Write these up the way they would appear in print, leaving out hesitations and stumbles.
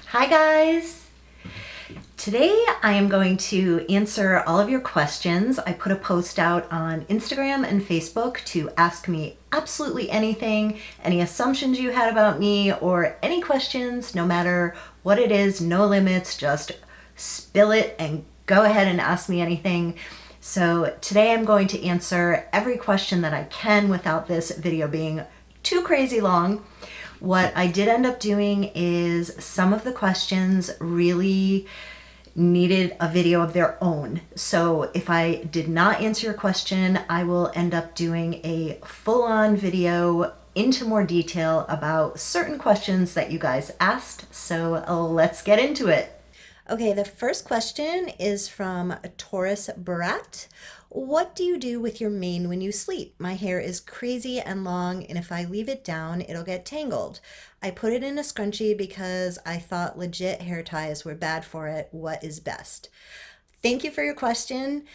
Hi guys! Today I am going to answer all of your questions. I put a post out on Instagram and Facebook to ask me absolutely anything, any assumptions you had about me, or any questions, no matter what it is, no limits, just spill it and go ahead and ask me anything. So today I'm going to answer every question that I can without this video being too crazy long. What I did end up doing is some of the questions really needed a video of their own. So if I did not answer your question, I will end up doing a full-on video into more detail about certain questions that you guys asked. So let's get into it. Okay, the first question is from Taurus Barat. What do you do with your mane when you sleep? My hair is crazy and long, and if I leave it down, it'll get tangled. I put it in a scrunchie because I thought legit hair ties were bad for it. What is best? Thank you for your question.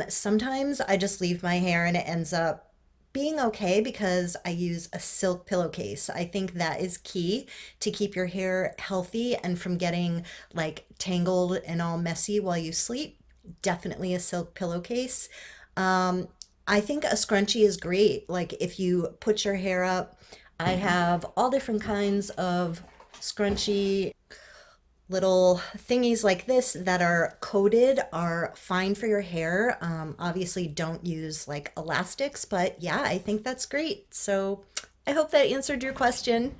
Sometimes I just leave my hair and it ends up being okay because I use a silk pillowcase. I think that is key to keep your hair healthy and from getting like tangled and all messy while you sleep. Definitely a silk pillowcase. Um, I think a scrunchie is great. Like if you put your hair up, I have all different kinds of scrunchie little thingies like this that are coated are fine for your hair. Obviously don't use like elastics, but yeah, I think that's great. So I hope that answered your question.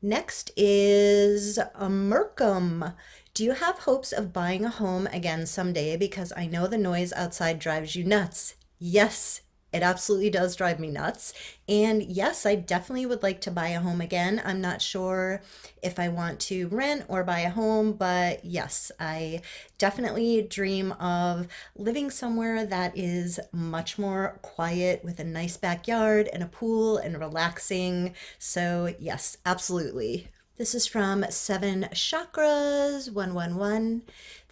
Next is Merkham. Do you have hopes of buying a home again someday? Because I know the noise outside drives you nuts. Yes, it absolutely does drive me nuts. And yes, I definitely would like to buy a home again. I'm not sure if I want to rent or buy a home, but yes, I definitely dream of living somewhere that is much more quiet with a nice backyard and a pool and relaxing. So yes, absolutely. This is from Seven Chakras 111.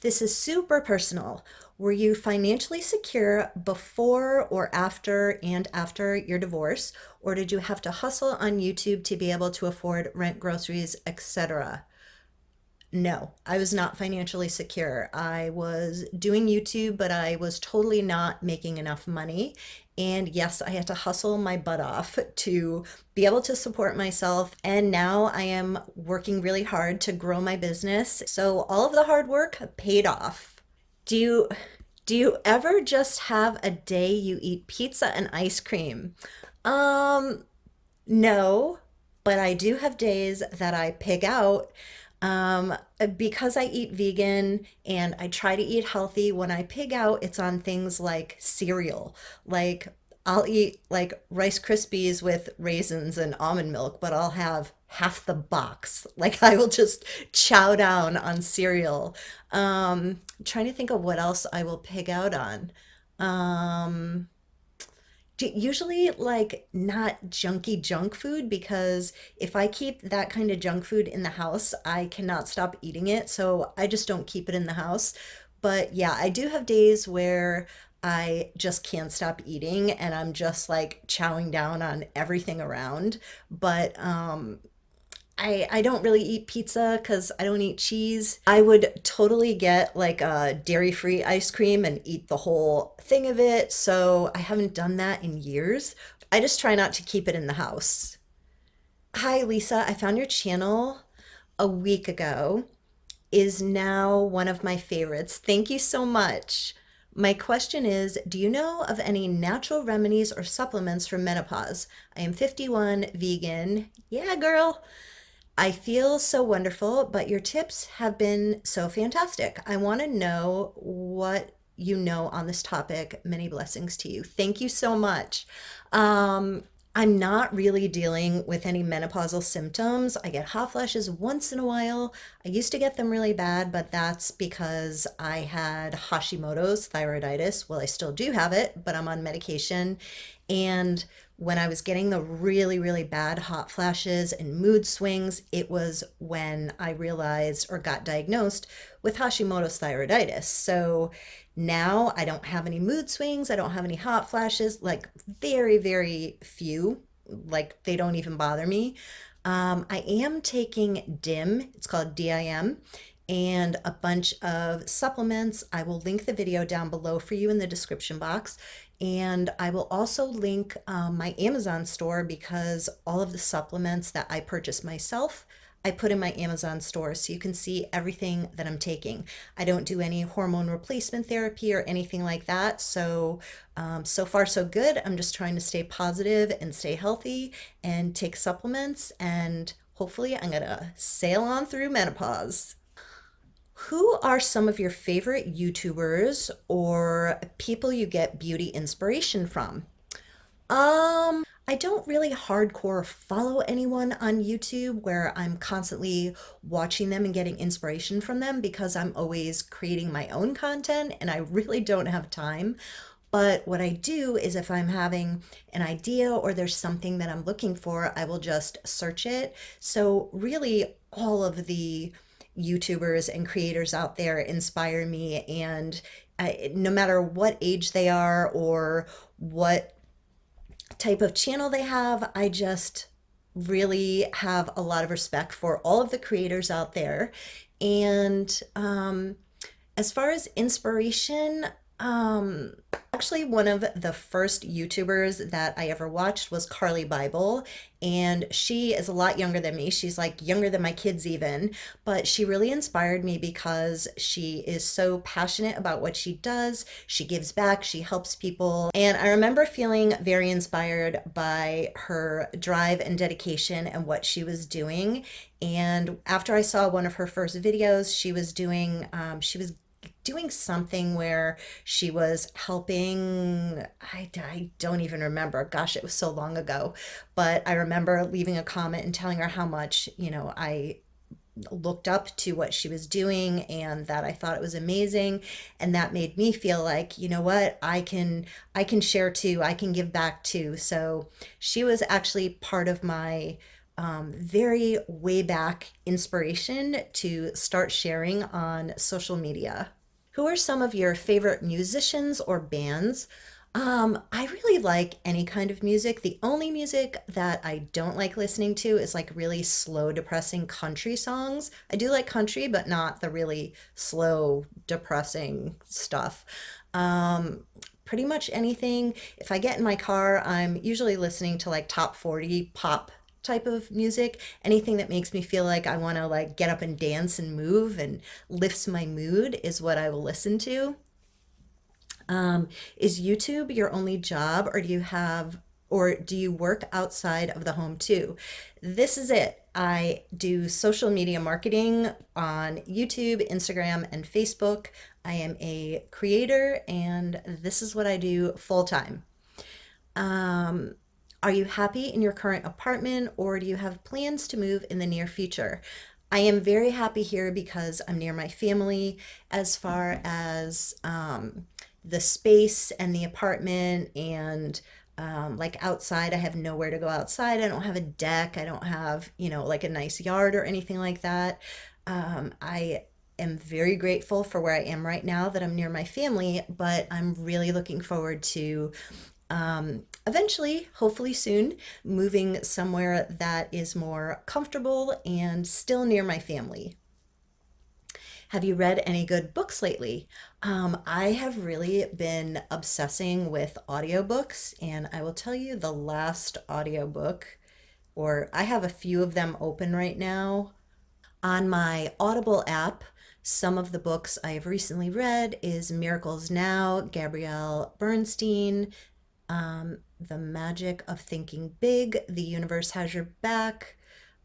This is super personal. Were you financially secure before or after and after your divorce, or did you have to hustle on YouTube to be able to afford rent, groceries, etc.? No, I was not financially secure. I was doing YouTube, but I was totally not making enough money. And yes, I had to hustle my butt off to be able to support myself. And now I am working really hard to grow my business. So all of the hard work paid off. Do you do you ever just have a day you eat pizza and ice cream? Um, no, but I do have days that I pig out because I eat vegan and I try to eat healthy. When I pig out, it's on things like cereal. Like I'll eat like Rice Krispies with raisins and almond milk, but I'll have half the box. Like I will just chow down on cereal. Trying to think of what else I will pig out on. Um, Usually like not junky junk food because if I keep that kind of junk food in the house, I cannot stop eating it. So I just don't keep it in the house. But yeah, I do have days where I just can't stop eating and I'm just like chowing down on everything around. But I don't really eat pizza because I don't eat cheese. I would totally get like a dairy-free ice cream and eat the whole thing of it. So I haven't done that in years. I just try not to keep it in the house. Hi, Lisa. I found your channel a week ago. Is now one of my favorites. Thank you so much. My question is, do you know of any natural remedies or supplements for menopause? I am 51, vegan. Yeah, girl. I feel so wonderful, but your tips have been so fantastic. I want to know what you know on this topic. Many blessings to you. Thank you so much. Um, I'm not really dealing with any menopausal symptoms. I get hot flashes once in a while. I used to get them really bad, but that's because I had Hashimoto's thyroiditis. Well, I still do have it, but I'm on medication. And when I was getting the really, really bad hot flashes and mood swings, it was when I realized or got diagnosed with Hashimoto's thyroiditis. So now I don't have any mood swings. I don't have any hot flashes, like very, very few. Like they don't even bother me. I am taking DIM, it's called DIM, and a bunch of supplements. I will link the video down below for you in the description box. And I will also link my Amazon store because all of the supplements that I purchase myself, I put in my Amazon store so you can see everything that I'm taking. I don't do any hormone replacement therapy or anything like that. So far so good. I'm just trying to stay positive and stay healthy and take supplements, and hopefully I'm gonna sail on through menopause. Who are some of your favorite YouTubers or people you get beauty inspiration from? I don't really hardcore follow anyone on YouTube where I'm constantly watching them and getting inspiration from them because I'm always creating my own content and I really don't have time. But what I do is if I'm having an idea or there's something that I'm looking for, I will just search it. So really all of the YouTubers and creators out there inspire me, and no matter what age they are or what type of channel they have, I just really have a lot of respect for all of the creators out there. And as far as inspiration, actually, one of the first YouTubers that I ever watched was Carly Bible, and she is a lot younger than me. She's like younger than my kids, even, but she really inspired me because she is so passionate about what she does. She gives back, she helps people, and I remember feeling very inspired by her drive and dedication and what she was doing. And after I saw one of her first videos, she was doing something where she was helping. I don't even remember. Gosh, it was so long ago. But I remember leaving a comment and telling her how much, I looked up to what she was doing and that I thought it was amazing, and that made me feel like, you know what, I can share too. I can give back too. So she was actually part of my very way back inspiration to start sharing on social media. Who are some of your favorite musicians or bands? I really like any kind of music. The only music that I don't like listening to is like really slow, depressing country songs. I do like country, but not the really slow, depressing stuff. Um, Pretty much anything. If I get in my car, I'm usually listening to like top 40 pop type of music. Anything that makes me feel like I want to like get up and dance and move and lifts my mood is what I will listen to. Is YouTube your only job, or do you work outside of the home too? This is it. I do social media marketing on YouTube, Instagram, and Facebook. I am a creator, and this is what I do full time. Um, are you happy in your current apartment, or do you have plans to move in the near future? I am very happy here because I'm near my family. As far as the space and the apartment and like outside, I have nowhere to go outside. I don't have a deck. I don't have, like a nice yard or anything like that. I am very grateful for where I am right now, that I'm near my family, but I'm really looking forward to eventually, hopefully soon, moving somewhere that is more comfortable and still near my family. Have you read any good books lately? I have really been obsessing with audiobooks, and I will tell you the last audiobook, or I have a few of them open right now. On my Audible app, some of the books I have recently read is Miracles Now, Gabrielle Bernstein, The Magic of Thinking Big, The Universe Has Your Back,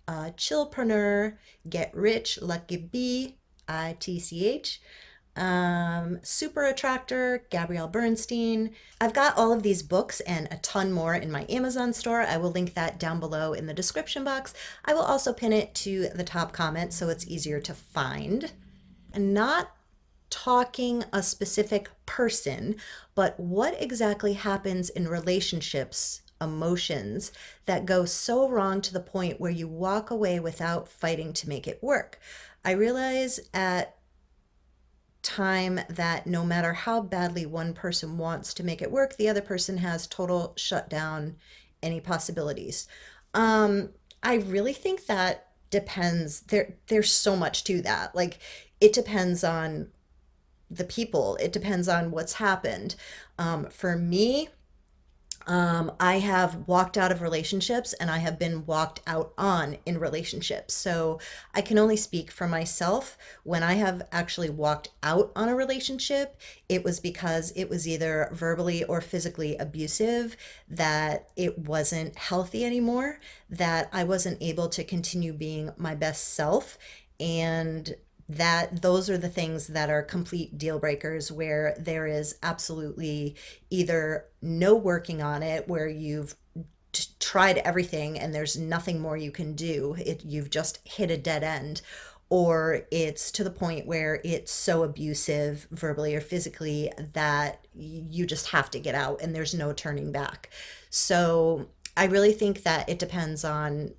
Chillpreneur, Get Rich, Lucky Bee, ITCH, Super Attractor, Gabrielle Bernstein. I've got all of these books and a ton more in my Amazon store. I will link that down below in the description box. I will also pin it to the top comment so it's easier to find. And not talking a specific person, but what exactly happens in relationships, emotions that go so wrong to the point where you walk away without fighting to make it work. I realize at time that no matter how badly one person wants to make it work, the other person has total shut down any possibilities. I really think that depends. There's so much to that. Like it depends on the people. It depends on what's happened. For me, I have walked out of relationships and I have been walked out on in relationships. So I can only speak for myself. When I have actually walked out on a relationship, it was because it was either verbally or physically abusive, that it wasn't healthy anymore, that I wasn't able to continue being my best self. And that those are the things that are complete deal breakers where there is absolutely either no working on it, where you've tried everything and there's nothing more you can do, you've just hit a dead end, or it's to the point where it's so abusive verbally or physically that you just have to get out and there's no turning back. So I really think that it depends on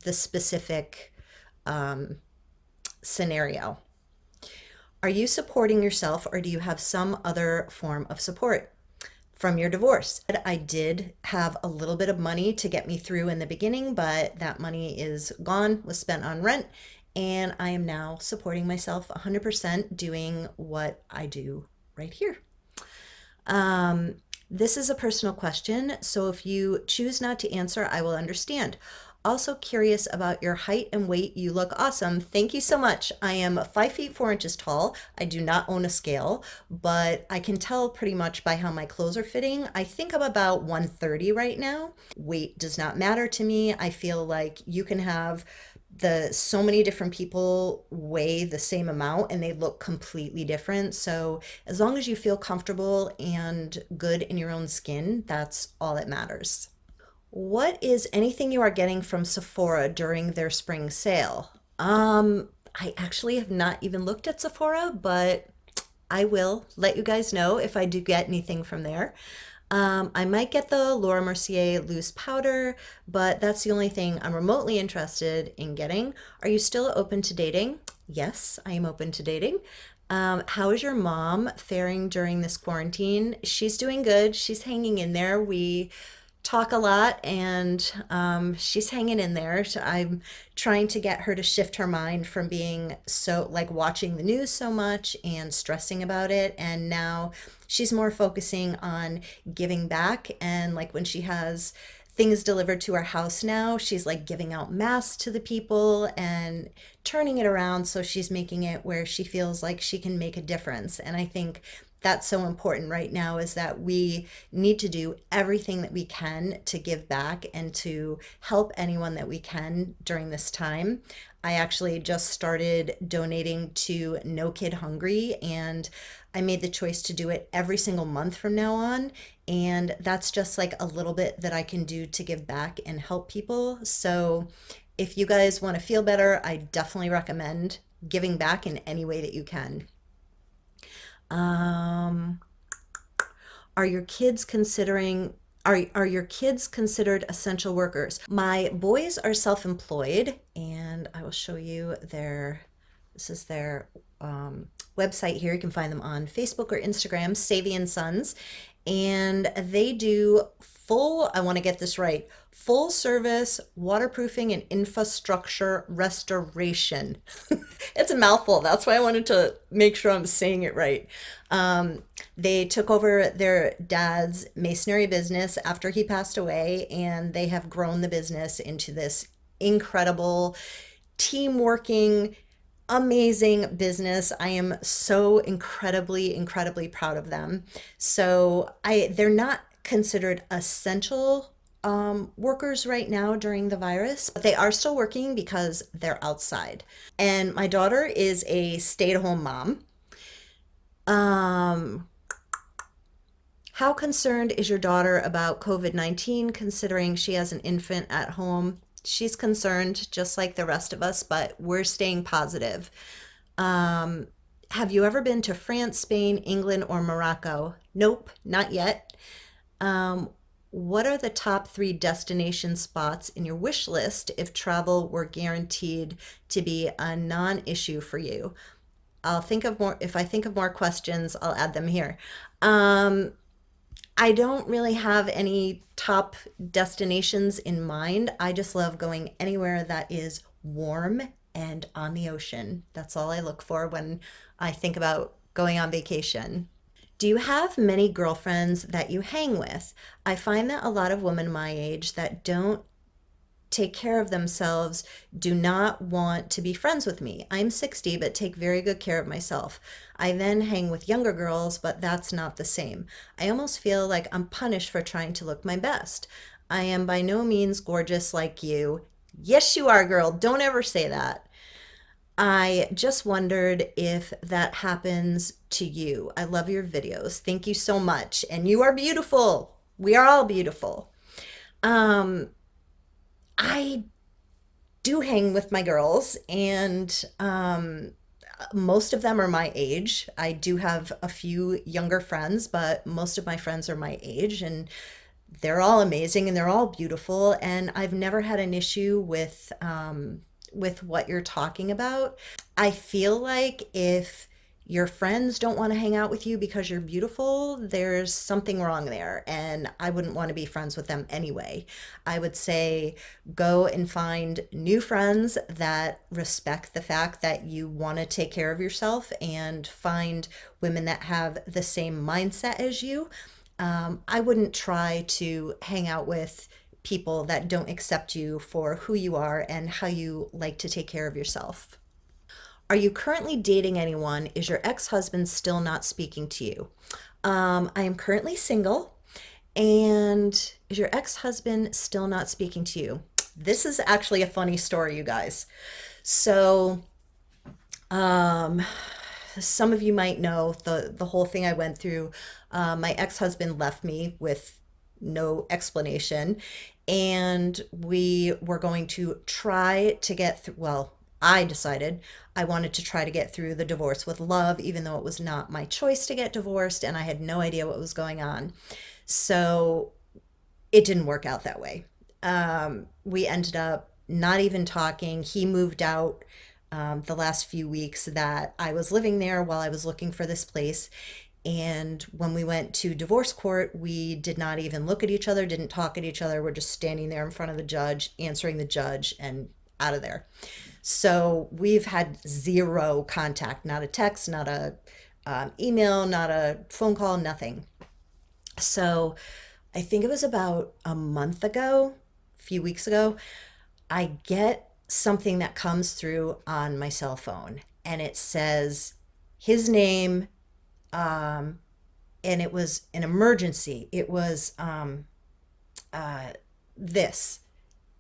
the specific scenario. Are you supporting yourself or do you have some other form of support from your divorce? I did have a little bit of money to get me through in the beginning, but that money is gone, was spent on rent, and I am now supporting myself 100% doing what I do right here. This is a personal question, so if you choose not to answer, I will understand. Also curious about your height and weight. You look awesome. Thank you so much. I am 5 feet 4 inches tall. I do not own a scale, but I can tell pretty much by how my clothes are fitting. I think I'm about 130 right now. Weight does not matter to me. I feel like you can have so many different people weigh the same amount and they look completely different. So as long as you feel comfortable and good in your own skin, that's all that matters. What is anything you are getting from Sephora during their spring sale? I actually have not even looked at Sephora, but I will let you guys know if I do get anything from there. I might get the Laura Mercier loose powder, but that's the only thing I'm remotely interested in getting. Are you still open to dating? Yes, I am open to dating. How is your mom faring during this quarantine? She's doing good. She's hanging in there. We talk a lot and she's hanging in there. So I'm trying to get her to shift her mind from being so like watching the news so much and stressing about it. And now she's more focusing on giving back. And like when she has things delivered to her house now, she's like giving out masks to the people and turning it around so she's making it where she feels like she can make a difference. And I think that's so important right now, is that we need to do everything that we can to give back and to help anyone that we can during this time. I actually just started donating to No Kid Hungry, and I made the choice to do it every single month from now on. And that's just like a little bit that I can do to give back and help people. So if you guys want to feel better, I definitely recommend giving back in any way that you can. Um, are your kids considering are your kids considered essential workers? My boys are self-employed, and I will show you this is their website here. You can find them on Facebook or Instagram, Savvy and Sons, and they do full, I want to get this right, full service waterproofing and infrastructure restoration. It's a mouthful. That's why I wanted to make sure I'm saying it right. They took over their dad's masonry business after he passed away, and they have grown the business into this incredible team working, amazing business. I am so incredibly proud of them. So they're not considered essential workers right now during the virus, but they are still working because they're outside. And my daughter is a stay-at-home mom. Um, how concerned is your daughter about COVID-19 considering she has an infant at home? She's concerned just like the rest of us, but we're staying positive. Um, have you ever been to France, Spain, England, or Morocco? Nope, not yet. Um, what are the top three destination spots in your wish list if travel were guaranteed to be a non-issue for you? I'll think of more, if I think of more questions, I'll add them here. Um, I don't really have any top destinations in mind. I just love going anywhere that is warm and on the ocean. That's all I look for when I think about going on vacation. Do you have many girlfriends that you hang with? I find that a lot of women my age that don't take care of themselves do not want to be friends with me. I'm 60, but take very good care of myself. I then hang with younger girls, but that's not the same. I almost feel like I'm punished for trying to look my best. I am by no means gorgeous like you. Yes, you are, girl. Don't ever say that. I just wondered if that happens to you. I love your videos. Thank you so much. And you are beautiful. We are all beautiful. Um, I do hang with my girls, and most of them are my age. I do have a few younger friends, but most of my friends are my age, and they're all amazing and they're all beautiful. And I've never had an issue with what you're talking about. I feel like if your friends don't want to hang out with you because you're beautiful, there's something wrong there. And I wouldn't want to be friends with them anyway. I would say go and find new friends that respect the fact that you want to take care of yourself and find women that have the same mindset as you. I wouldn't try to hang out with people that don't accept you for who you are and how you like to take care of yourself. Are you currently dating anyone? Is your ex-husband still not speaking to you? I am currently single. And is your ex-husband still not speaking to you? This is actually a funny story, you guys. So, um, some of you might know the whole thing I went through. My ex-husband left me with no explanation, and we were going to try to get through. Well, I decided I wanted to try to get through the divorce with love, even though it was not my choice to get divorced, and I had no idea what was going on. So it didn't work out that way. We ended up not even talking. He moved out the last few weeks that I was living there while I was looking for this place. And when we went to divorce court, we did not even look at each other, didn't talk at each other. We're just standing there in front of the judge, answering the judge, and out of there. So we've had zero contact, not a text, not a email, not a phone call, nothing. So I think it was about a month ago, a few weeks ago, I get something that comes through on my cell phone, and it says his name, um, and it was an emergency. It was this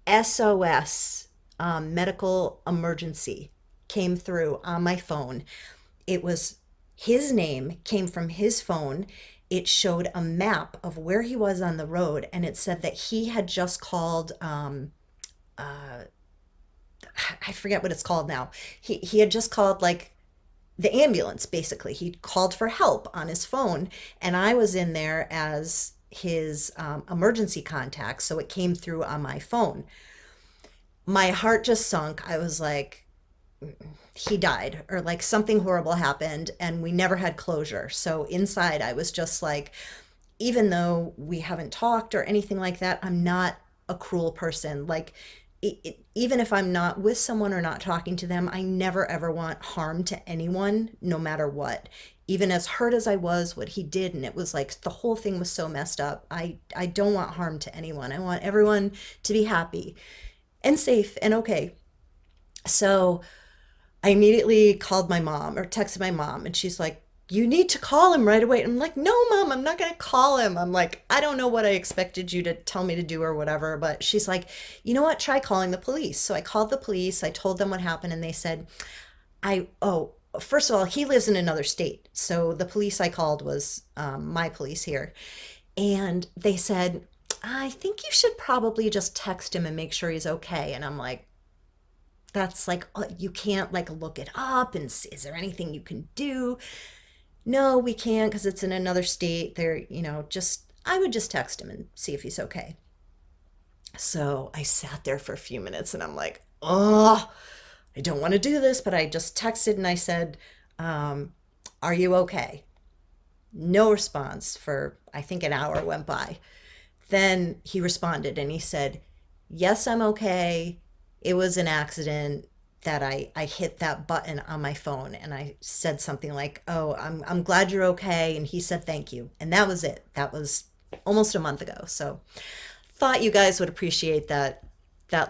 SOS, medical emergency, came through on my phone. It was his name, came from his phone. It showed a map of where he was on the road, and it said that he had just called. I forget what it's called now. He had just called like the ambulance. Basically, he called for help on his phone, and I was in there as his emergency contact, so it came through on my phone. My heart just sunk. I was like, he died, or like something horrible happened, and we never had closure. So inside, I was just like, even though we haven't talked or anything like that, I'm not a cruel person. Like, even if I'm not with someone or not talking to them, I never ever want harm to anyone, no matter what. Even as hurt as I was, what he did, and it was like the whole thing was so messed up. I don't want harm to anyone. I want everyone to be happy and safe and okay. So I immediately called my mom or texted my mom, and she's like, "You need to call him right away." And I'm like, "No, mom, I'm not going to call him." I'm like, "I don't know what I expected you to tell me to do or whatever." But she's like, "You know what? Try calling the police." So I called the police. I told them what happened, and they said, first of all, he lives in another state. So the police I called was my police here. And they said, "I think you should probably just text him and make sure he's okay." And I'm like, that's like, you can't like look it up and see, is there anything you can do? No, we can't because it's in another state. There, just I would just text him and see if he's okay. So I sat there for a few minutes and I'm like, oh, I don't want to do this, but I just texted and I said, are you okay? No response for, I think, an hour went by. Then he responded and he said, "Yes, I'm okay. It was an accident that I hit that button on my phone." And I said something like, "Oh, I'm glad you're okay." And he said, "Thank you." And that was it. That was almost a month ago. So thought you guys would appreciate that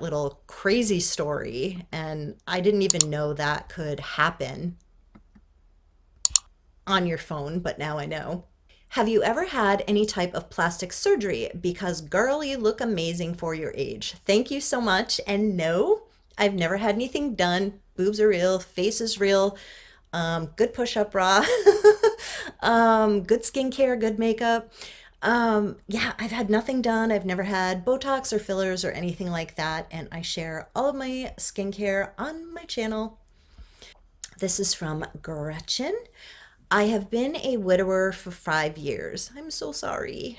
little crazy story. And I didn't even know that could happen on your phone, but now I know. Have you ever had any type of plastic surgery? Because girl, you look amazing for your age. Thank you so much. And no, I've never had anything done. Boobs are real, face is real, good push-up bra, good skincare, good makeup. Yeah, I've had nothing done. I've never had Botox or fillers or anything like that. And I share all of my skincare on my channel. This is from Gretchen. I have been a widower for 5 years. I'm so sorry.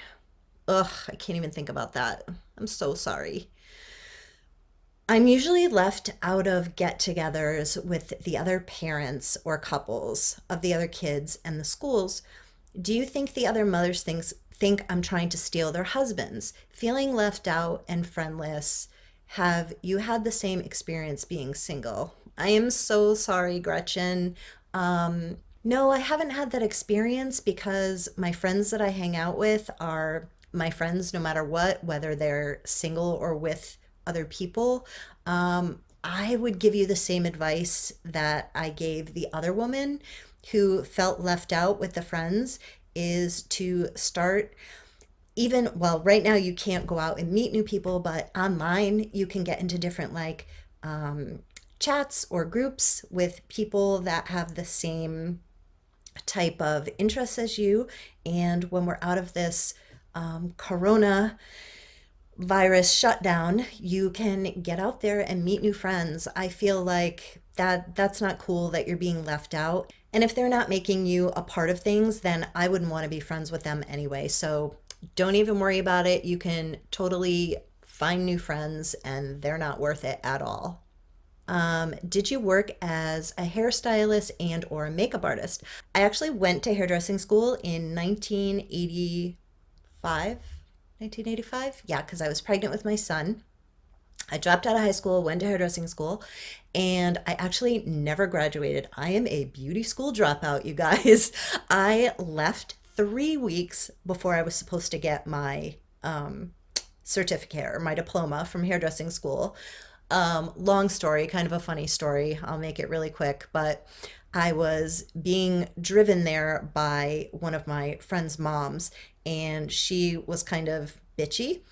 Ugh, I can't even think about that. I'm so sorry. I'm usually left out of get togethers with the other parents or couples of the other kids and the schools. Do you think the other mothers think I'm trying to steal their husbands? Feeling left out and friendless. Have you had the same experience being single? I am so sorry, Gretchen. No, I haven't had that experience because my friends that I hang out with are my friends no matter what, whether they're single or with other people. I would give you the same advice that I gave the other woman who felt left out with the friends is to start even, well, right now you can't go out and meet new people, but online you can get into different chats or groups with people that have the same type of interests as you. And when we're out of this corona virus shutdown, you can get out there and meet new friends. I feel like that's not cool that you're being left out. And if they're not making you a part of things, then I wouldn't want to be friends with them anyway. So don't even worry about it. You can totally find new friends and they're not worth it at all. Did you work as a hairstylist and or a makeup artist? I actually went to hairdressing school in 1985. 1985? Yeah, because I was pregnant with my son. I dropped out of high school, went to hairdressing school, and I actually never graduated. I am a beauty school dropout, you guys. I left 3 weeks before I was supposed to get my certificate or my diploma from hairdressing school. Long story, kind of a funny story. I'll make it really quick, but I was being driven there by one of my friend's moms, and she was kind of bitchy.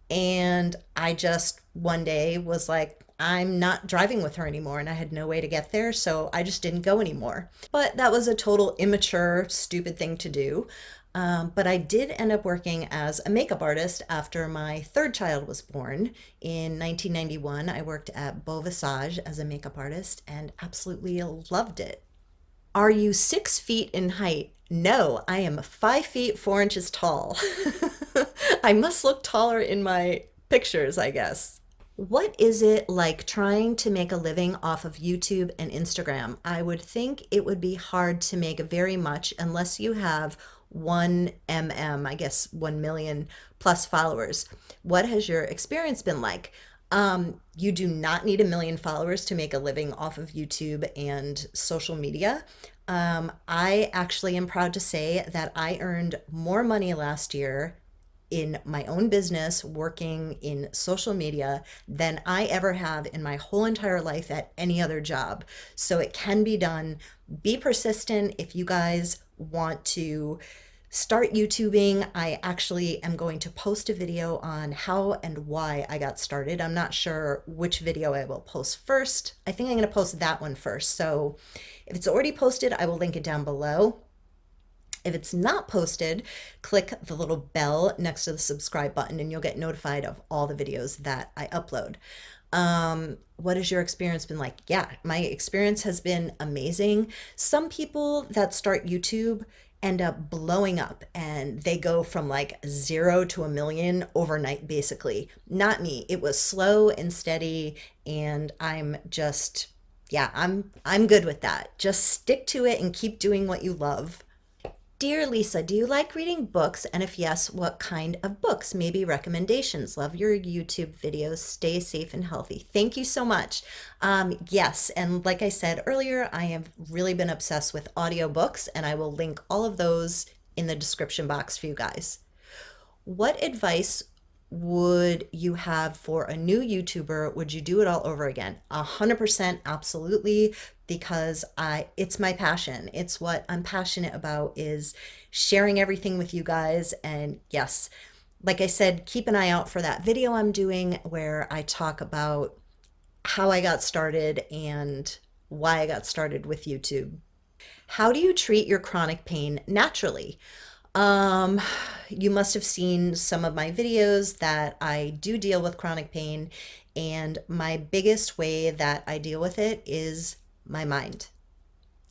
And I just one day was like, I'm not driving with her anymore, and I had no way to get there, so I just didn't go anymore. But that was a total immature, stupid thing to do. But I did end up working as a makeup artist after my third child was born in 1991. I worked at Beau Visage as a makeup artist and absolutely loved it. Are you 6 feet in height? No, I am 5 feet 4 inches tall. I must look taller in my pictures, I guess. What is it like trying to make a living off of YouTube and Instagram? I would think it would be hard to make very much unless you have 1 I guess 1 million plus followers. What has your experience been like? You do not need 1 million followers to make a living off of YouTube and social media. I actually am proud to say that I earned more money last year in my own business working in social media than I ever have in my whole entire life at any other job. So it can be done. Be persistent if you guys want to start YouTubing. I actually am going to post a video on how and why I got started. I'm not sure which video I will post first. I think I'm going to post that one first. So if it's already posted, I will link it down below. If it's not posted, click the little bell next to the subscribe button and you'll get notified of all the videos that I upload. What has your experience been like? Yeah, my experience has been amazing. Some people that start YouTube end up blowing up and they go from like 0 to 1 million overnight, basically. Not me. It was slow and steady, and I'm just, yeah, I'm good with that. Just stick to it and keep doing what you love. Dear Lisa, do you like reading books? And if yes, what kind of books? Maybe recommendations. Love your YouTube videos. Stay safe and healthy. Thank you so much. Yes, and like I said earlier, I have really been obsessed with audiobooks, and I will link all of those in the description box for you guys. What advice would you have for a new YouTuber? Would you do it all over again? 100% absolutely, because it's my passion. It's what I'm passionate about, is sharing everything with you guys. And yes, like I said, keep an eye out for that video I'm doing where I talk about how I got started and why I got started with YouTube. How do you treat your chronic pain naturally? Um, you must have seen some of my videos that I do deal with chronic pain, and my biggest way that I deal with it is my mind,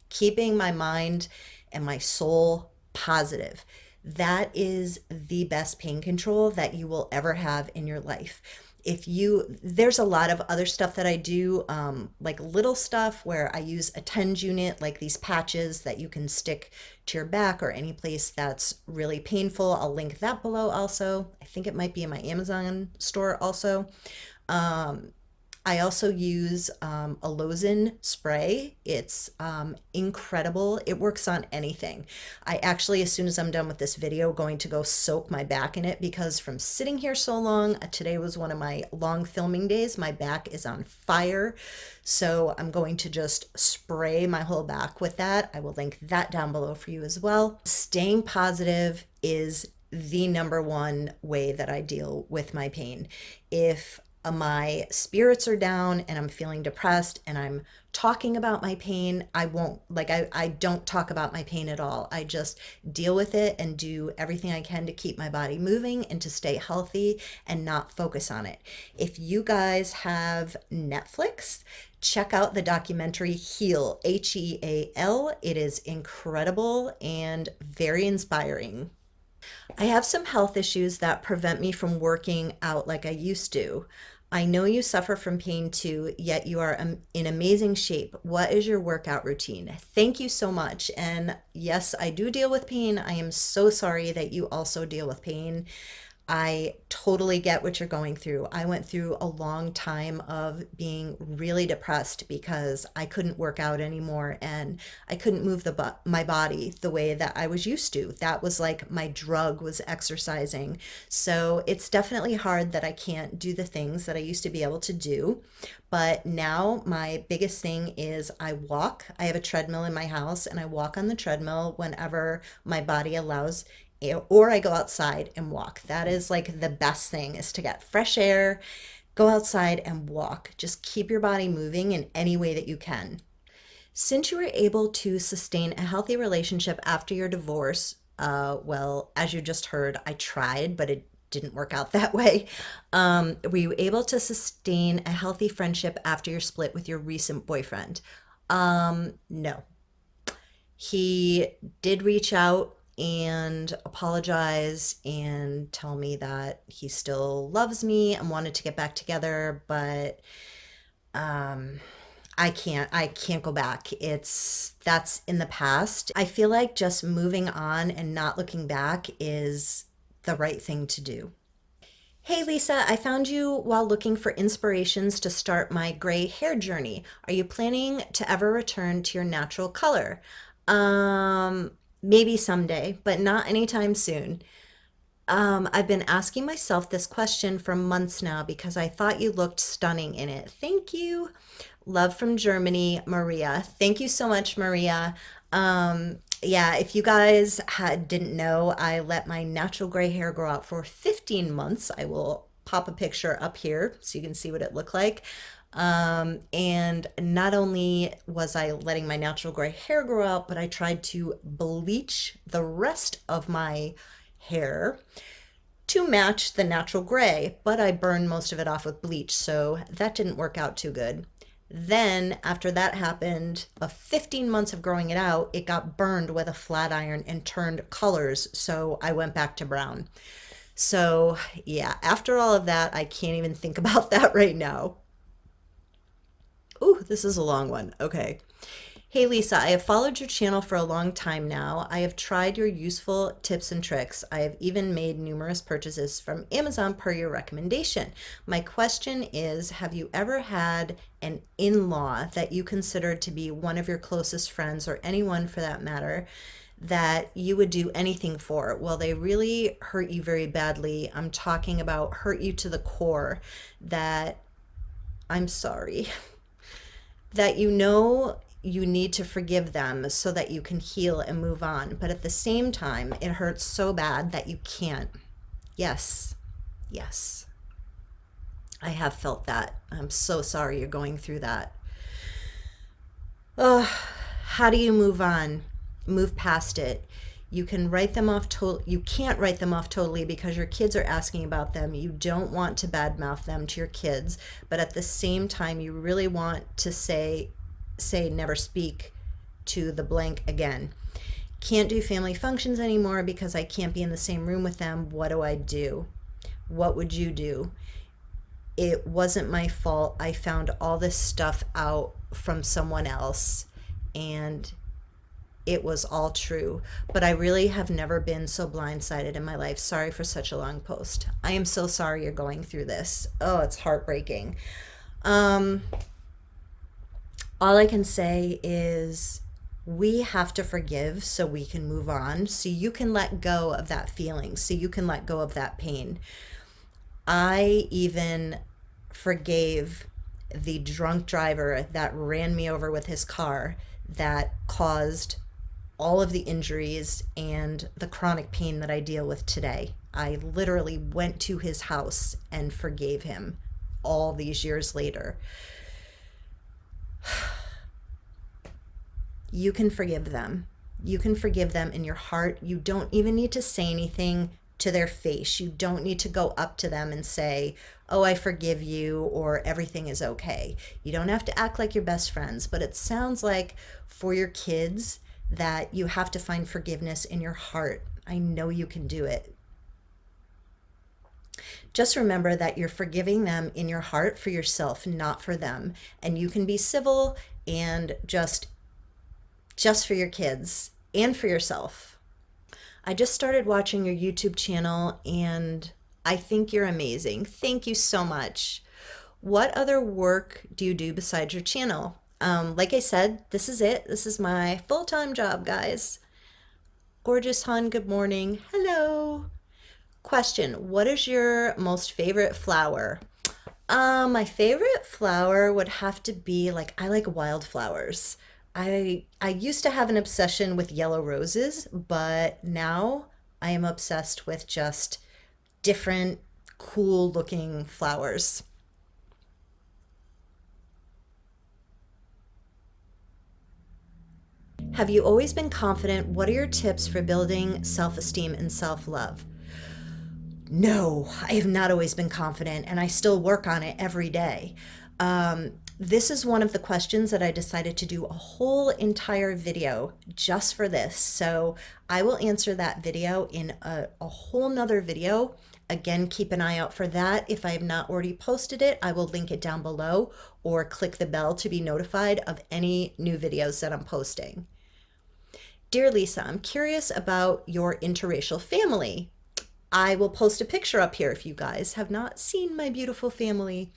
keeping my mind and my soul positive. That is the best pain control that you will ever have in your life. There's a lot of other stuff that I do, like little stuff where I use a TENS unit, like these patches that you can stick to your back or any place that's really painful. I'll link that below also. I think it might be in my Amazon store also. Um, I also use a Lozen spray. It's incredible. It works on anything. I actually, as soon as I'm done with this video, going to go soak my back in it, because from sitting here so long, today was one of my long filming days. My back is on fire. So I'm going to just spray my whole back with that. I will link that down below for you as well. Staying positive is the number one way that I deal with my pain. If my spirits are down and I'm feeling depressed and I'm talking about my pain, I don't talk about my pain at all. I just deal with it and do everything I can to keep my body moving and to stay healthy and not focus on it. If you guys have Netflix, check out the documentary Heal, Heal. It is incredible and very inspiring. I have some health issues that prevent me from working out like I used to. I know you suffer from pain too, yet you are in amazing shape. What is your workout routine? Thank you so much. And yes, I do deal with pain. I am so sorry that you also deal with pain. I totally get what you're going through. I went through a long time of being really depressed because I couldn't work out anymore and I couldn't move my body the way that I was used to. That was like my drug, was exercising. So it's definitely hard that I can't do the things that I used to be able to do. But now my biggest thing is I walk. I have a treadmill in my house and I walk on the treadmill whenever my body allows, or I go outside and walk. That is like the best thing, is to get fresh air, go outside and walk. Just keep your body moving in any way that you can. Since you were able to sustain a healthy relationship after your divorce, well, as you just heard, I tried, but it didn't work out that way. Were you able to sustain a healthy friendship after your split with your recent boyfriend? No. He did reach out and apologize and tell me that he still loves me and wanted to get back together, but um I can't go back. That's in the past. I feel like just moving on and not looking back is the right thing to do. Hey Lisa, I found you while looking for inspirations to start my gray hair journey. Are you planning to ever return to your natural color? Maybe someday, but not anytime soon. I've been asking myself this question for months now because I thought you looked stunning in it. Thank you. Love from Germany, Maria. Thank you so much, Maria. Yeah, if you guys didn't know, I let my natural gray hair grow out for 15 months. I will pop a picture up here so you can see what it looked like. And not only was I letting my natural gray hair grow out, but I tried to bleach the rest of my hair to match the natural gray, but I burned most of it off with bleach, so that didn't work out too good. Then, after that happened, 15 months of growing it out, it got burned with a flat iron and turned colors, so I went back to brown. So, yeah, after all of that, I can't even think about that right now. Ooh, this is a long one. Okay. Hey Lisa, I have followed your channel for a long time now. I have tried your useful tips and tricks. I have even made numerous purchases from Amazon per your recommendation. My question is, have you ever had an in-law that you considered to be one of your closest friends, or anyone for that matter, that you would do anything for? Well, they really hurt you very badly. I'm talking about hurt you to the core, that I'm sorry. That you know you need to forgive them so that you can heal and move on. But at the same time, it hurts so bad that you can't. Yes, yes, I have felt that. I'm so sorry you're going through that. Oh, how do you move on? Move past it. You can write them off you can't write them off totally because your kids are asking about them. You don't want to badmouth them to your kids, but at the same time you really want to say never speak to the blank again. Can't do family functions anymore because I can't be in the same room with them. What do I do? What would you do? It wasn't my fault. I found all this stuff out from someone else, and it was all true. But I really have never been so blindsided in my life. Sorry for such a long post. I am so sorry you're going through this. Oh, it's heartbreaking. Um, all I can say is we have to forgive so we can move on, so you can let go of that feeling, so you can let go of that pain. I even forgave the drunk driver that ran me over with his car, that caused all of the injuries and the chronic pain that I deal with today. I literally went to his house and forgave him all these years later. You can forgive them. You can forgive them in your heart. You don't even need to say anything to their face. You don't need to go up to them and say, "Oh, I forgive you," or "everything is okay." You don't have to act like you're best friends, but it sounds like for your kids that you have to find forgiveness in your heart. I know you can do it. Just remember that you're forgiving them in your heart for yourself, not for them. And you can be civil and just for your kids and for yourself. I just started watching your YouTube channel and I think you're amazing. Thank you so much. What other work do you do besides your channel? Like I said, this is it. This is my full-time job, guys. Gorgeous Hun, good morning. Hello. Question, what is your most favorite flower? My favorite flower would have to be I like wildflowers. I used to have an obsession with yellow roses, but now I am obsessed with just different cool looking flowers. Have you always been confident? What are your tips for building self-esteem and self-love? No, I have not always been confident, and I still work on it every day. This is one of the questions that I decided to do a whole entire video just for this. So I will answer that video in a whole nother video. Again, keep an eye out for that. If I have not already posted it, I will link it down below, or click the bell to be notified of any new videos that I'm posting. Dear Lisa, I'm curious about your interracial family. I will post a picture up here if you guys have not seen my beautiful family.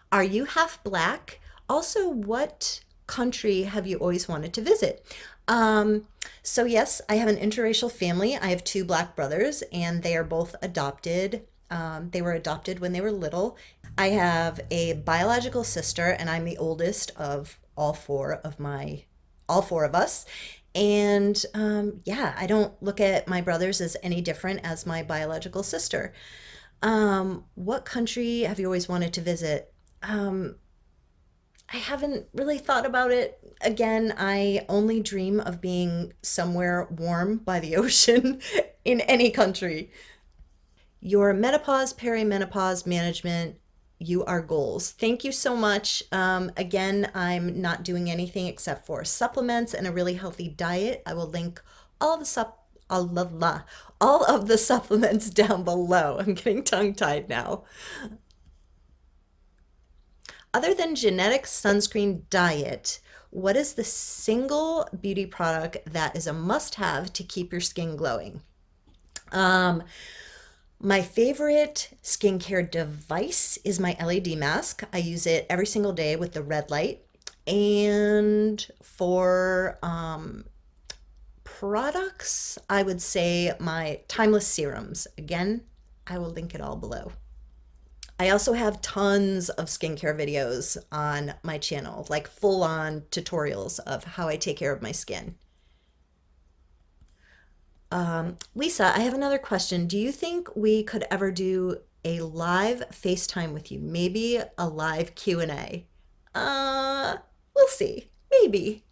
Are you half black? Also, what country have you always wanted to visit? So yes, I have an interracial family. I have two black brothers and they are both adopted. They were adopted when they were little. I have a biological sister and I'm the oldest of all four of us. And yeah, I don't look at my brothers as any different as my biological sister. What country have you always wanted to visit? I haven't really thought about it. Again, I only dream of being somewhere warm by the ocean in any country. Your menopause, perimenopause management, you are goals. Thank you so much. Again, I'm not doing anything except for supplements and a really healthy diet. I will link all the all of the supplements down below. I'm getting tongue-tied now. Other than genetics, sunscreen, diet, what is the single beauty product that is a must-have to keep your skin glowing? Um, my favorite skincare device is my LED mask. I use it every single day with the red light. And for products, I would say my timeless serums. Again, I will link it all below. I also have tons of skincare videos on my channel, like full on tutorials of how I take care of my skin. Lisa, I have another question. Do you think we could ever do a live FaceTime with you? Maybe a live Q&A? We'll see. Maybe.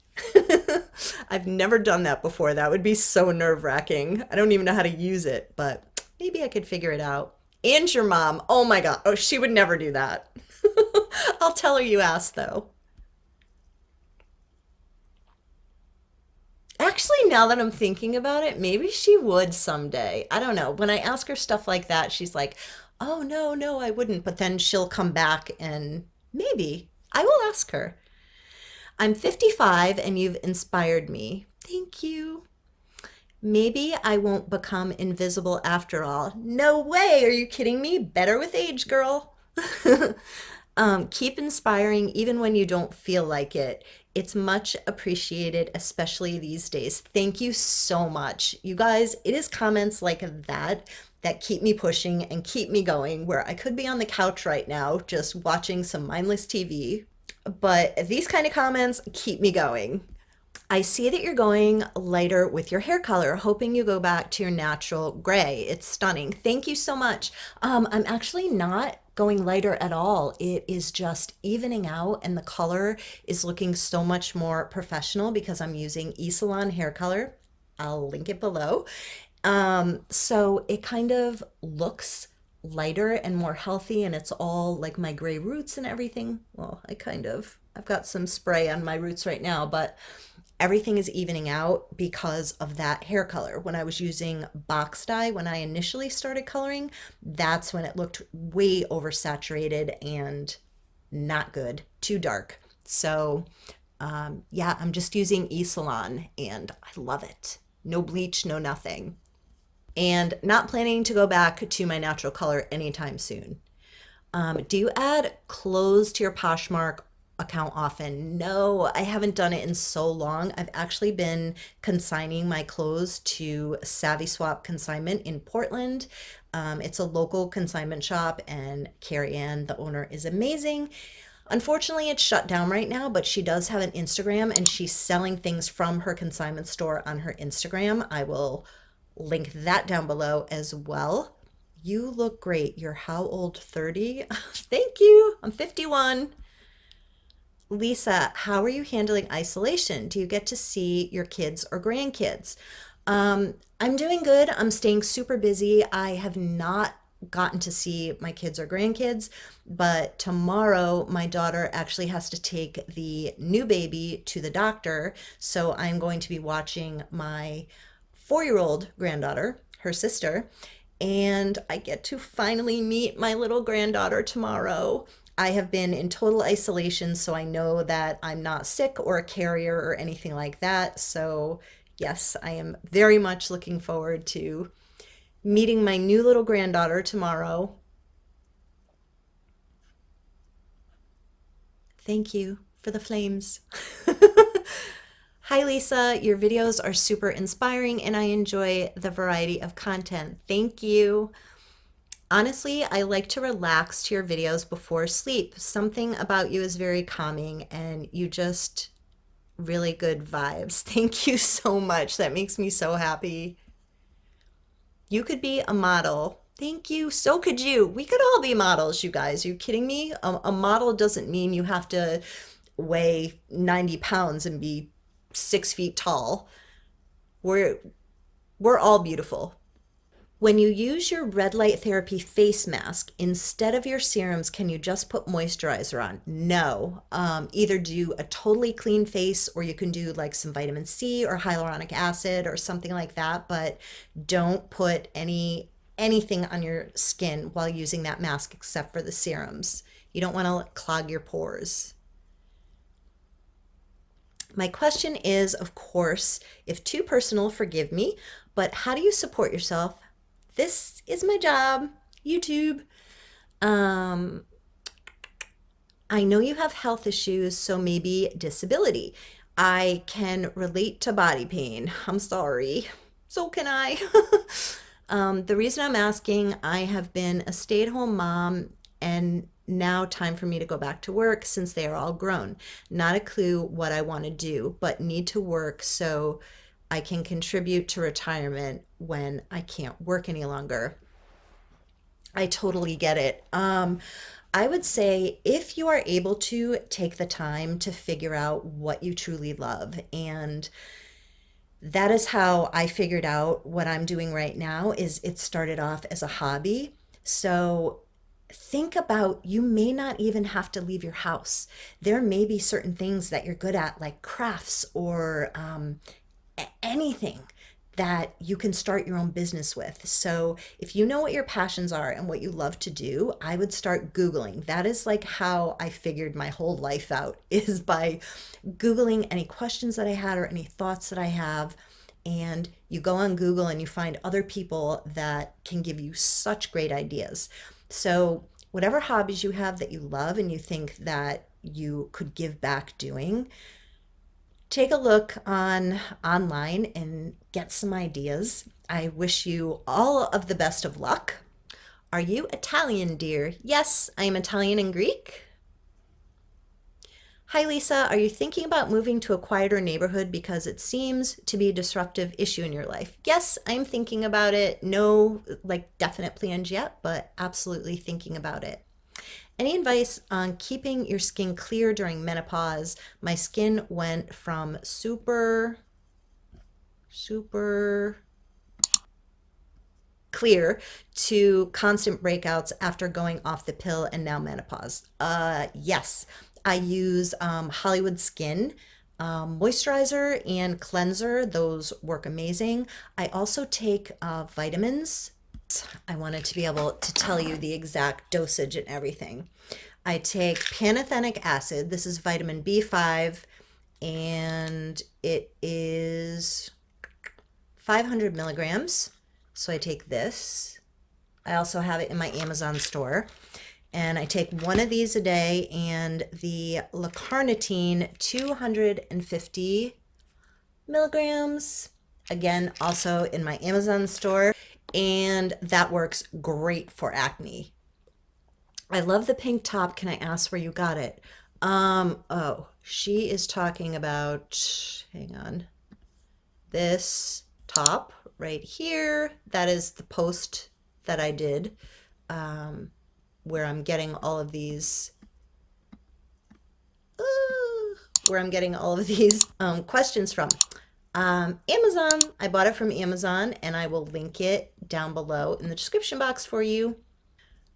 I've never done that before. That would be so nerve-wracking. I don't even know how to use it, but maybe I could figure it out. And your mom. Oh my God. Oh, she would never do that. I'll tell her you asked, though. Actually, now that I'm thinking about it, maybe she would someday. I don't know. When I ask her stuff like that, she's like, oh, no, no, I wouldn't. But then she'll come back and maybe I will ask her. I'm 55 and you've inspired me. Thank you. Maybe I won't become invisible after all. No way. Are you kidding me? Better with age, girl. Keep inspiring even when you don't feel like it. It's much appreciated, especially these days. Thank you so much. You guys, it is comments like that that keep me pushing and keep me going, where I could be on the couch right now just watching some mindless TV, but these kind of comments keep me going. I see that you're going lighter with your hair color, hoping you go back to your natural gray. It's stunning. Thank you so much. I'm actually not going lighter at all. It is just evening out and the color is looking so much more professional because I'm using Esalon hair color. I'll link it below. So it kind of looks lighter and more healthy, and it's all like my gray roots and everything. Well, I've got some spray on my roots right now, but everything is evening out because of that hair color. When I was using box dye, when I initially started coloring, that's when it looked way oversaturated and not good, too dark. So, yeah, I'm just using Esalon and I love it. No bleach, no nothing. And not planning to go back to my natural color anytime soon. Do you add clothes to your Poshmark account often? No, I haven't done it in so long. I've actually been consigning my clothes to Savvy Swap Consignment in Portland. It's a local consignment shop, and Carrie Ann, the owner, is amazing. Unfortunately, it's shut down right now, but she does have an Instagram and she's selling things from her consignment store on her Instagram. I will link that down below as well. You look great. You're how old? 30? Thank you. I'm 51. Lisa, how are you handling isolation? Do you get to see your kids or grandkids? I'm doing good. I'm staying super busy. I have not gotten to see my kids or grandkids, but tomorrow my daughter actually has to take the new baby to the doctor. So I'm going to be watching my 4-year-old granddaughter, her sister, and I get to finally meet my little granddaughter tomorrow. I have been in total isolation, so I know that I'm not sick or a carrier or anything like that. So, yes, I am very much looking forward to meeting my new little granddaughter tomorrow. Thank you for the flames. Hi, Lisa. Your videos are super inspiring and I enjoy the variety of content. Thank you. Honestly, I like to relax to your videos before sleep. Something about you is very calming and you just really good vibes. Thank you so much. That makes me so happy. You could be a model. Thank you. So could you. We could all be models, you guys. Are you kidding me? A model doesn't mean you have to weigh 90 pounds and be 6 feet tall. We're we're all beautiful. When you use your red light therapy face mask, instead of your serums, can you just put moisturizer on? No. Either do a totally clean face or you can do like some vitamin C or hyaluronic acid or something like that, but don't put anything on your skin while using that mask except for the serums. You don't want to clog your pores. My question is, of course, if too personal, forgive me, but how do you support yourself? This is my job, YouTube. Um, I know you have health issues, so maybe disability. I can relate to body pain. I'm sorry. So can I. The reason I'm asking, I have been a stay-at-home mom and now time for me to go back to work since they are all grown. Not a clue what I want to do, but need to work so I can contribute to retirement when I can't work any longer. I totally get it. I would say if you are able to take the time to figure out what you truly love, and that is how I figured out what I'm doing right now is it started off as a hobby. So think about you may not even have to leave your house. There may be certain things that you're good at, like crafts or anything that you can start your own business with. So, if you know what your passions are and what you love to do, I would start Googling. That is like how I figured my whole life out is by Googling any questions that I had or any thoughts that I have. And you go on Google and you find other people that can give you such great ideas. So, whatever hobbies you have that you love and you think that you could give back doing, take a look on online and get some ideas. I wish you all of the best of luck. Are you Italian, dear? Yes, I am Italian and Greek. Hi, Lisa. Are you thinking about moving to a quieter neighborhood because it seems to be a disruptive issue in your life? Yes, I'm thinking about it. No, like, definite plans yet, but absolutely thinking about it. Any advice on keeping your skin clear during menopause? My skin went from super clear to constant breakouts after going off the pill and now menopause. Yes, I use Hollywood Skin moisturizer and cleanser. Those work amazing. I also take vitamins. I wanted to be able to tell you the exact dosage and everything. I take pantothenic acid. This is vitamin B5, and it is 500 milligrams. So I take this. I also have it in my Amazon store. And I take one of these a day, and the L-carnitine 250 milligrams. Again, also in my Amazon store. And that works great for acne. I love the pink top. Can I ask where you got it? Oh, she is talking about, hang on, this top right here. That is the post that I did, where I'm getting all of these, where I'm getting all of these questions from. Amazon. I bought it from Amazon, and I will link it down below in the description box for you.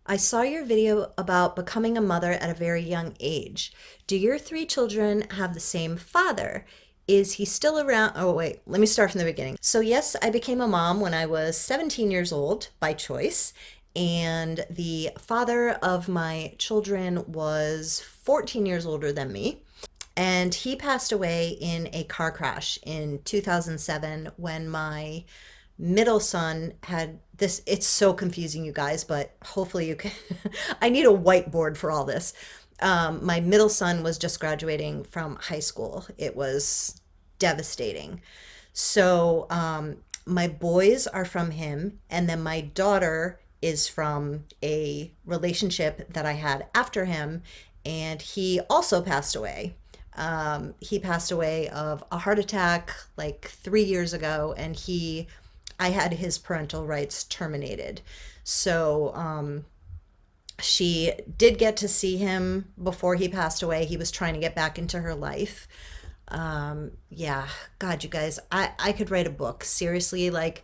I saw your video about becoming a mother at a very young age. Do your three children have the same father? Is he still around? Oh, wait, let me start from the beginning. So, yes, I became a mom when I was 17 years old by choice. And the father of my children was 14 years older than me. And he passed away in a car crash in 2007 when my middle son had this. It's so confusing, you guys, but hopefully you can. I need a whiteboard for all this. My middle son was just graduating from high school. It was devastating. So my boys are from him, and then my daughter is from a relationship that I had after him, and he also passed away. He passed away of a heart attack like 3 years ago, and I had his parental rights terminated. So she did get to see him before he passed away. He was trying to get back into her life. Yeah, God, you guys, I could write a book. Seriously, like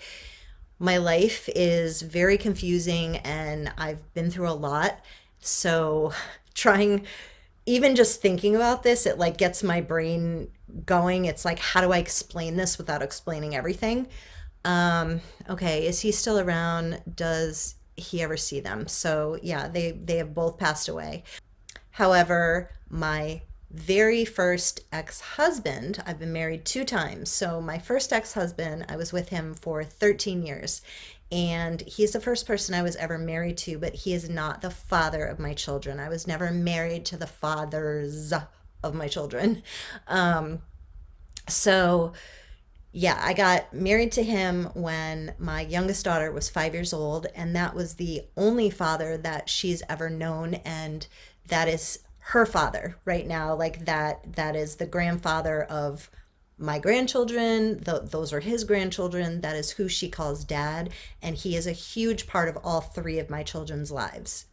my life is very confusing and I've been through a lot. So trying, even just thinking about this, it like gets my brain going. It's like, how do I explain this without explaining everything? Okay, is he still around? Does he ever see them? So yeah, they have both passed away. However, my very first ex-husband, I've been married two times. So my first ex-husband, I was with him for 13 years. And he's the first person I was ever married to, but he is not the father of my children. I was never married to the fathers of my children. Um, so yeah, I got married to him when my youngest daughter was 5 years old, and that was the only father that she's ever known, and that is her father right now. Like that is the grandfather of my grandchildren. Those are his grandchildren. That is who she calls dad, and he is a huge part of all three of my children's lives.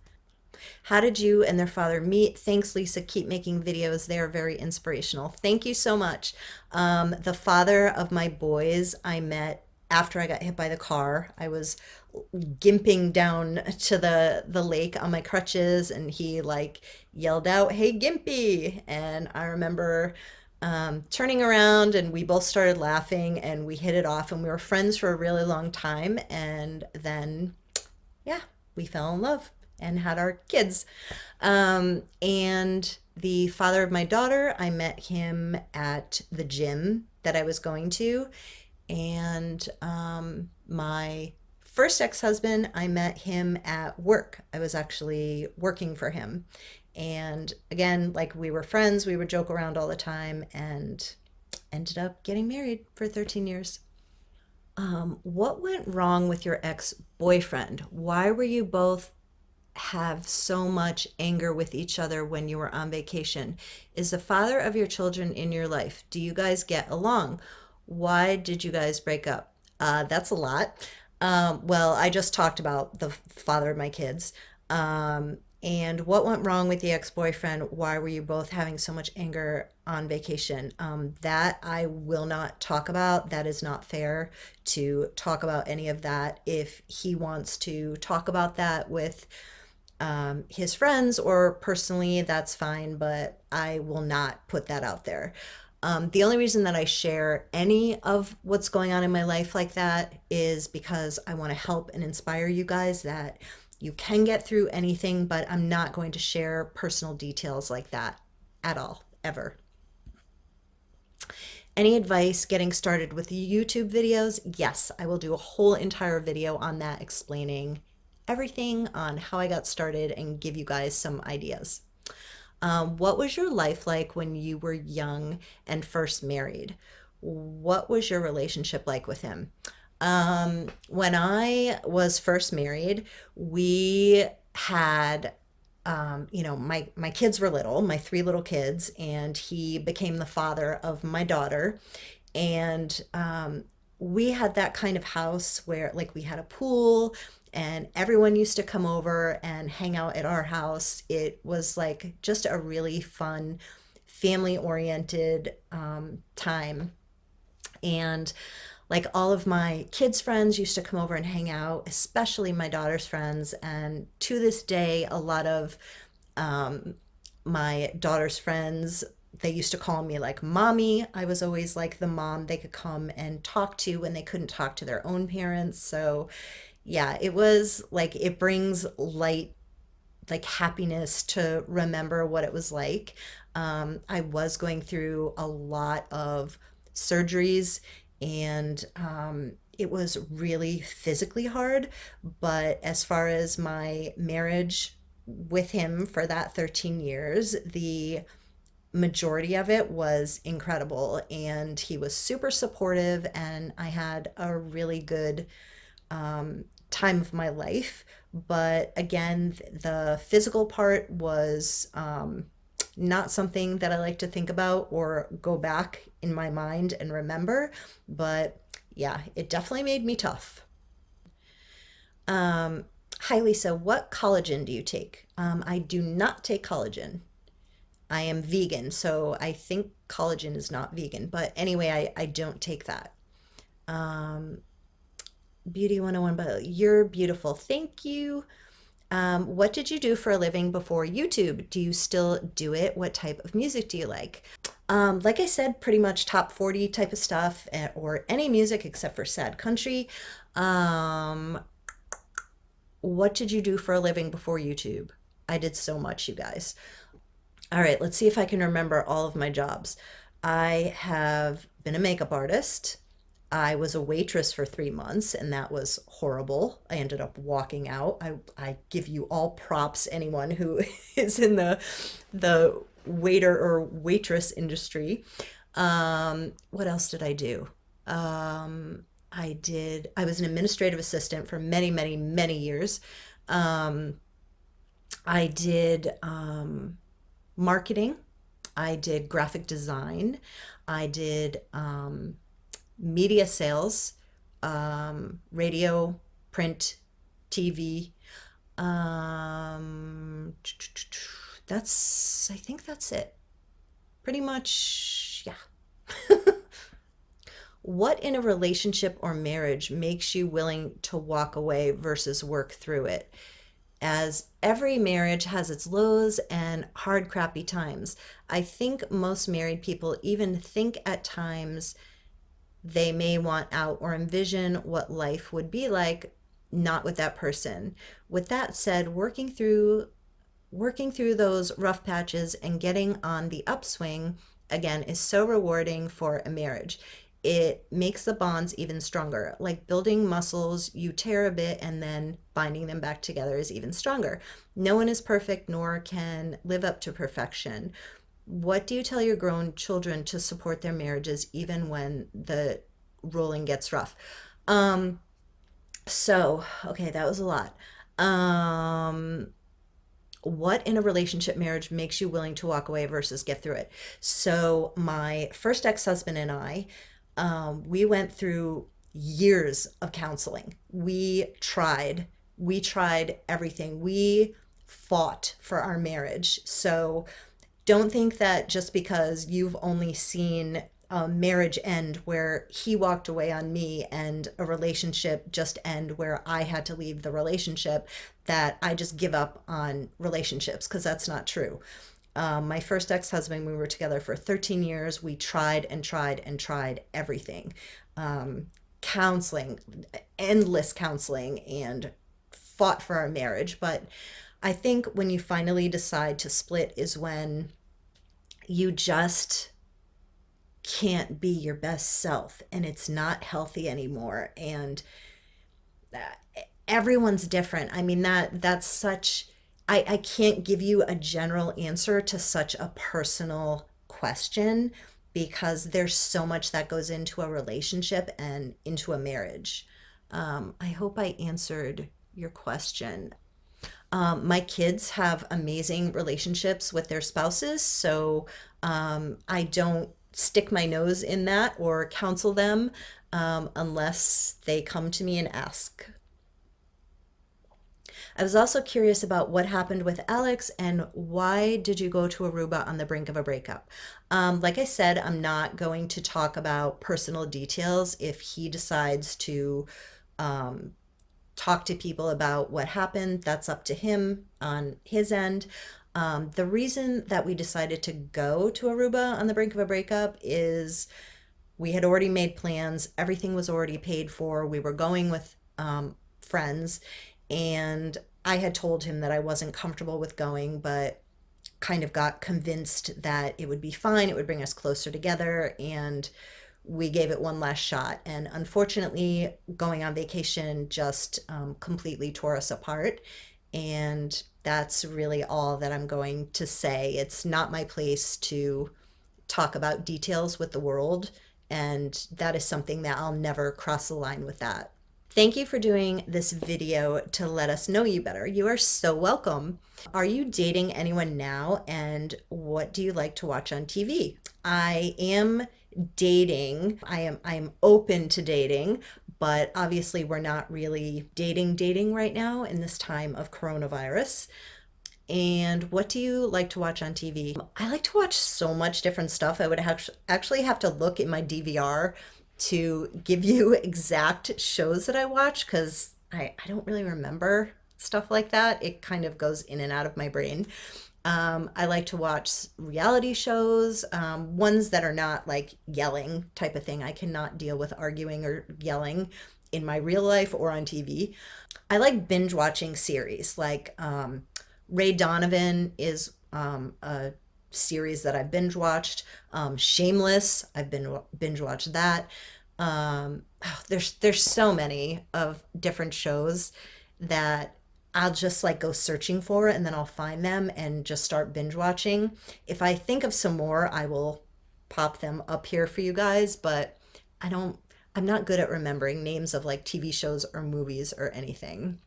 How did you and their father meet? Thanks, Lisa. Keep making videos. They are very inspirational. Thank you so much. The father of my boys I met after I got hit by the car. I was gimping down to the lake on my crutches, and he like yelled out, "Hey, Gimpy!" And I remember turning around, and we both started laughing, and we hit it off, and we were friends for a really long time. And then yeah, we fell in love and had our kids. And the father of my daughter, I met him at the gym that I was going to. And my first ex husband, I met him at work. I was actually working for him. And again, like we were friends, we would joke around all the time and ended up getting married for 13 years. What went wrong with your ex-boyfriend? Why were you both have so much anger with each other when you were on vacation? Is the father of your children in your life? Do you guys get along? Why did you guys break up? That's a lot. Well, I just talked about the father of my kids. And what went wrong with the ex-boyfriend? Why were you both having so much anger on vacation? That I will not talk about. That is not fair to talk about any of that. If he wants to talk about that with his friends or personally, that's fine, but I will not put that out there. The only reason that I share any of what's going on in my life like that is because I want to help and inspire you guys that you can get through anything, but I'm not going to share personal details like that at all, ever. Any advice getting started with YouTube videos? Yes, I will do a whole entire video on that explaining everything on how I got started and give you guys some ideas. What was your life like when you were young and first married? What was your relationship like with him? When I was first married, we had, my kids were little, my three little kids, and he became the father of my daughter. And we had that kind of house where, like, we had a pool and everyone used to come over and hang out at our house. It was like just a really fun, family oriented time. And like all of my kids' friends used to come over and hang out, especially my daughter's friends. And to this day, a lot of um, my daughter's friends, they used to call me like mommy. I was always like the mom they could come and talk to when they couldn't talk to their own parents. So, yeah, it was like it brings light, like happiness to remember what it was like. I was going through a lot of surgeries, and it was really physically hard. But as far as my marriage with him for that 13 years, the majority of it was incredible. And he was super supportive, and I had a really good time of my life. But again, the physical part was not something that I like to think about or go back in my mind and remember. But yeah, it definitely made me tough. Hi, Lisa. What collagen do you take? I do not take collagen. I am vegan, so I think collagen is not vegan. But anyway, I don't take that. Beauty 101, but you're beautiful. Thank you. What did you do for a living before YouTube? Do you still do it? What type of music do you like? Like I said, pretty much top 40 type of stuff, or any music except for sad country. Um, what did you do for a living before YouTube? I did so much, you guys. All right, let's see if I can remember all of my jobs. I have been a makeup artist. I was a waitress for 3 months, and that was horrible. I ended up walking out. I give you all props, anyone who is in the waiter or waitress industry. What else did I do? I was an administrative assistant for many, many, many years. Um, I did marketing. I did graphic design. I did media sales, radio, print, TV. Um, I think that's it. Pretty much, yeah. What in a relationship or marriage makes you willing to walk away versus work through it? As every marriage has its lows and hard, crappy times. I think most married people even think at times they may want out or envision what life would be like not with that person. With that said, working through those rough patches and getting on the upswing again is so rewarding for a marriage. It makes the bonds even stronger. Like building muscles, you tear a bit and then binding them back together is even stronger. No one is perfect nor can live up to perfection. What do you tell your grown children to support their marriages even when the rolling gets rough? Um, okay, that was a lot. Um, what in a relationship marriage makes you willing to walk away versus get through it? So, my first ex husband and I, we went through years of counseling. We tried everything. We fought for our marriage. So, don't think that just because you've only seen a marriage end where he walked away on me and a relationship just end where I had to leave the relationship, that I just give up on relationships, because that's not true. My first ex husband, we were together for 13 years. We tried and tried and tried everything, um, counseling, endless counseling, and fought for our marriage. But I think when you finally decide to split is when you just can't be your best self and it's not healthy anymore. And everyone's different. I mean, that's such, I can't give you a general answer to such a personal question, because there's so much that goes into a relationship and into a marriage. I hope I answered your question. My kids have amazing relationships with their spouses, so I don't stick my nose in that or counsel them unless they come to me and ask. I was also curious about what happened with Alex and why did you go to Aruba on the brink of a breakup? Like I said, I'm not going to talk about personal details. If he decides to um, talk to people about what happened, that's up to him on his end. The reason that we decided to go to Aruba on the brink of a breakup is we had already made plans, everything was already paid for. We were going with friends, and I had told him that I wasn't comfortable with going, but kind of got convinced that it would be fine, it would bring us closer together, and we gave it one last shot. And unfortunately, going on vacation just completely tore us apart. And that's really all that I'm going to say. It's not my place to talk about details with the world, and that is something that I'll never cross the line with that. Thank you for doing this video to let us know you better. You are so welcome. Are you dating anyone now, and what do you like to watch on TV? I am dating. I am open to dating, but obviously we're not really dating right now in this time of coronavirus. And what do you like to watch on TV? I like to watch so much different stuff. I would actually have to look in my DVR to give you exact shows that I watch, because I don't really remember stuff like that. It kind of goes in and out of my brain. I like to watch reality shows, ones that are not like yelling type of thing. I cannot deal with arguing or yelling in my real life or on TV. I like binge watching series. Like Ray Donovan is a series that I've binge watched. Shameless, I've been binge watched that. There's so many of different shows that I'll just like go searching for and then I'll find them and just start binge watching. If I think of some more, I will pop them up here for you guys, but I don't I'm not good at remembering names of like TV shows or movies or anything.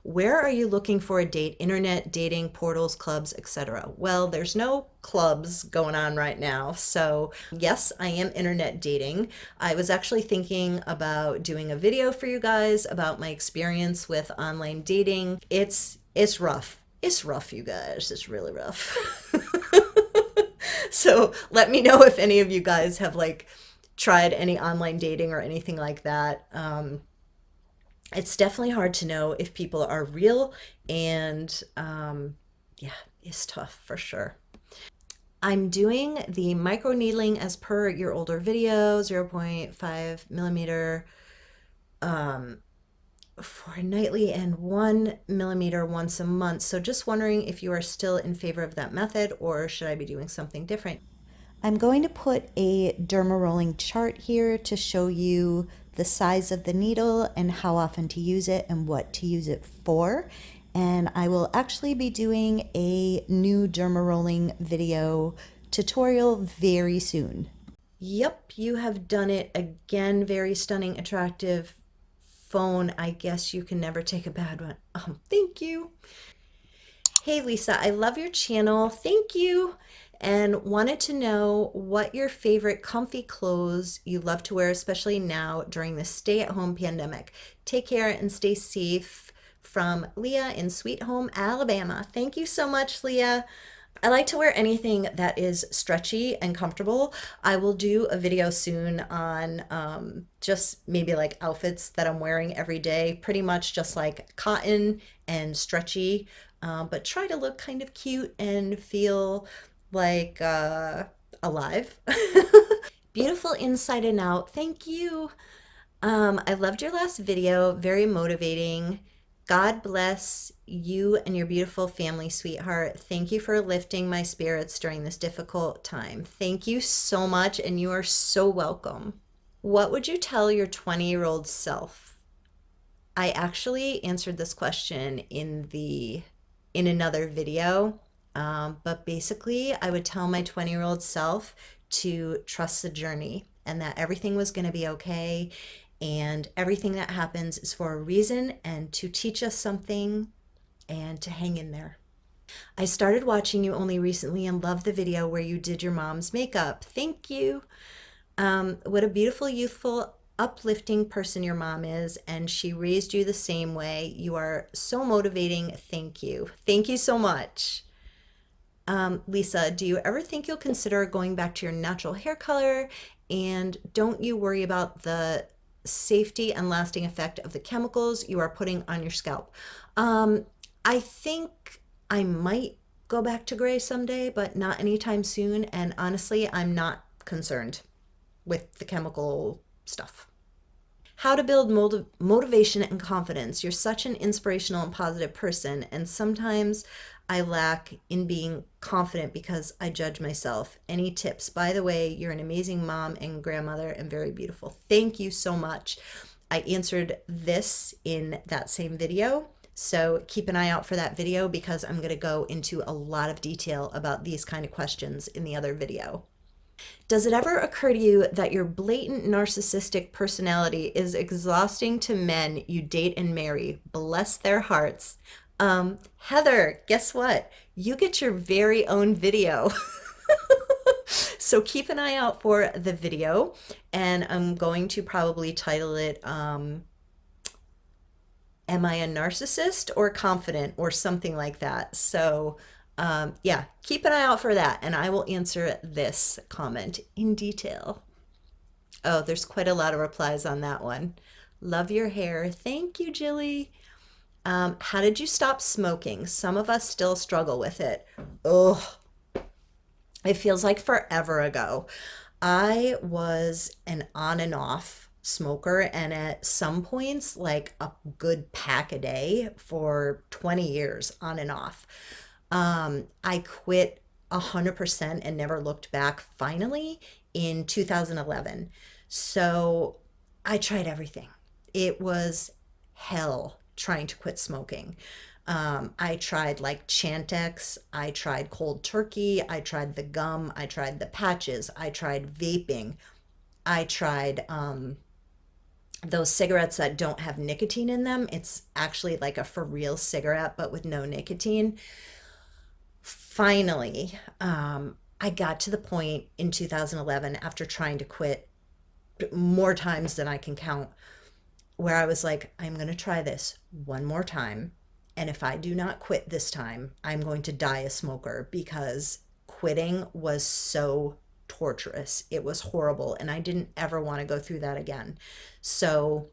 Where are you looking for a date? Internet, dating, portals, clubs, etc. Well, there's no clubs going on right now. So, yes, I am internet dating. I was actually thinking about doing a video for you guys about my experience with online dating. It's rough. It's rough, you guys. It's really rough. So, let me know if any of you guys have like tried any online dating or anything like that. It's definitely hard to know if people are real, and yeah, it's tough for sure. I'm doing the micro needling as per your older video, 0.5 millimeter for nightly and 1 millimeter once a month. So just wondering if you are still in favor of that method or should I be doing something different? I'm going to put a derma rolling chart here to show you the size of the needle and how often to use it and what to use it for. And I will actually be doing a new derma rolling video tutorial very soon. Yep, you have done it again. Very stunning, attractive phone. I guess you can never take a bad one. Thank you. Hey Lisa, I love your channel. Thank you. And wanted to know what your favorite comfy clothes you love to wear, especially now during the stay-at-home pandemic. Take care and stay safe. From Leah in Sweet Home, Alabama. Thank you so much, Leah. I like to wear anything that is stretchy and comfortable. I will do a video soon on just maybe like outfits that I'm wearing every day, pretty much just like cotton and stretchy, but try to look kind of cute and feel like alive. Beautiful inside and out. Thank you. I loved your last video, very motivating. God bless you and your beautiful family, sweetheart. Thank you for lifting my spirits during this difficult time. Thank you so much, and you are so welcome. What would you tell your 20-year-old self? I actually answered this question in another video, but basically, I would tell my 20-year-old self to trust the journey and that everything was going to be okay and everything that happens is for a reason and to teach us something and to hang in there. I started watching you only recently and love the video where you did your mom's makeup. Thank you. What a beautiful, youthful, uplifting person your mom is, and she raised you the same way. You are so motivating. Thank you. Thank you so much. Lisa, do you ever think you'll consider going back to your natural hair color? And don't you worry about the safety and lasting effect of the chemicals you are putting on your scalp? I think I might go back to gray someday, but not anytime soon. And honestly, I'm not concerned with the chemical stuff. How to build motivation and confidence. You're such an inspirational and positive person, and sometimes I lack in being confident because I judge myself. Any tips? By the way, you're an amazing mom and grandmother and very beautiful. Thank you so much. I answered this in that same video, so keep an eye out for that video because I'm going to go into a lot of detail about these kind of questions in the other video. Does it ever occur to you that your blatant narcissistic personality is exhausting to men you date and marry? Bless their hearts. Heather, guess what? You get your very own video. So keep an eye out for the video, and I'm going to probably title it Am I a Narcissist or Confident or something like that. So yeah, keep an eye out for that, and I will answer this comment in detail. Oh, there's quite a lot of replies on that one. Love your hair. Thank you, Jilly. How did you stop smoking? Some of us still struggle with it. Oh, it feels like forever ago. I was an on and off smoker, and at some points, like a good pack a day for 20 years on and off. I quit 100% and never looked back finally in 2011. So I tried everything. It was hell trying to quit smoking. I tried like Chantix, I tried cold turkey, I tried the gum, I tried the patches, I tried vaping, I tried those cigarettes that don't have nicotine in them. It's actually like a for real cigarette, but with no nicotine. Finally, I got to the point in 2011 after trying to quit more times than I can count, where I was like, I'm going to try this one more time. And if I do not quit this time, I'm going to die a smoker because quitting was so torturous. It was horrible. And I didn't ever want to go through that again. So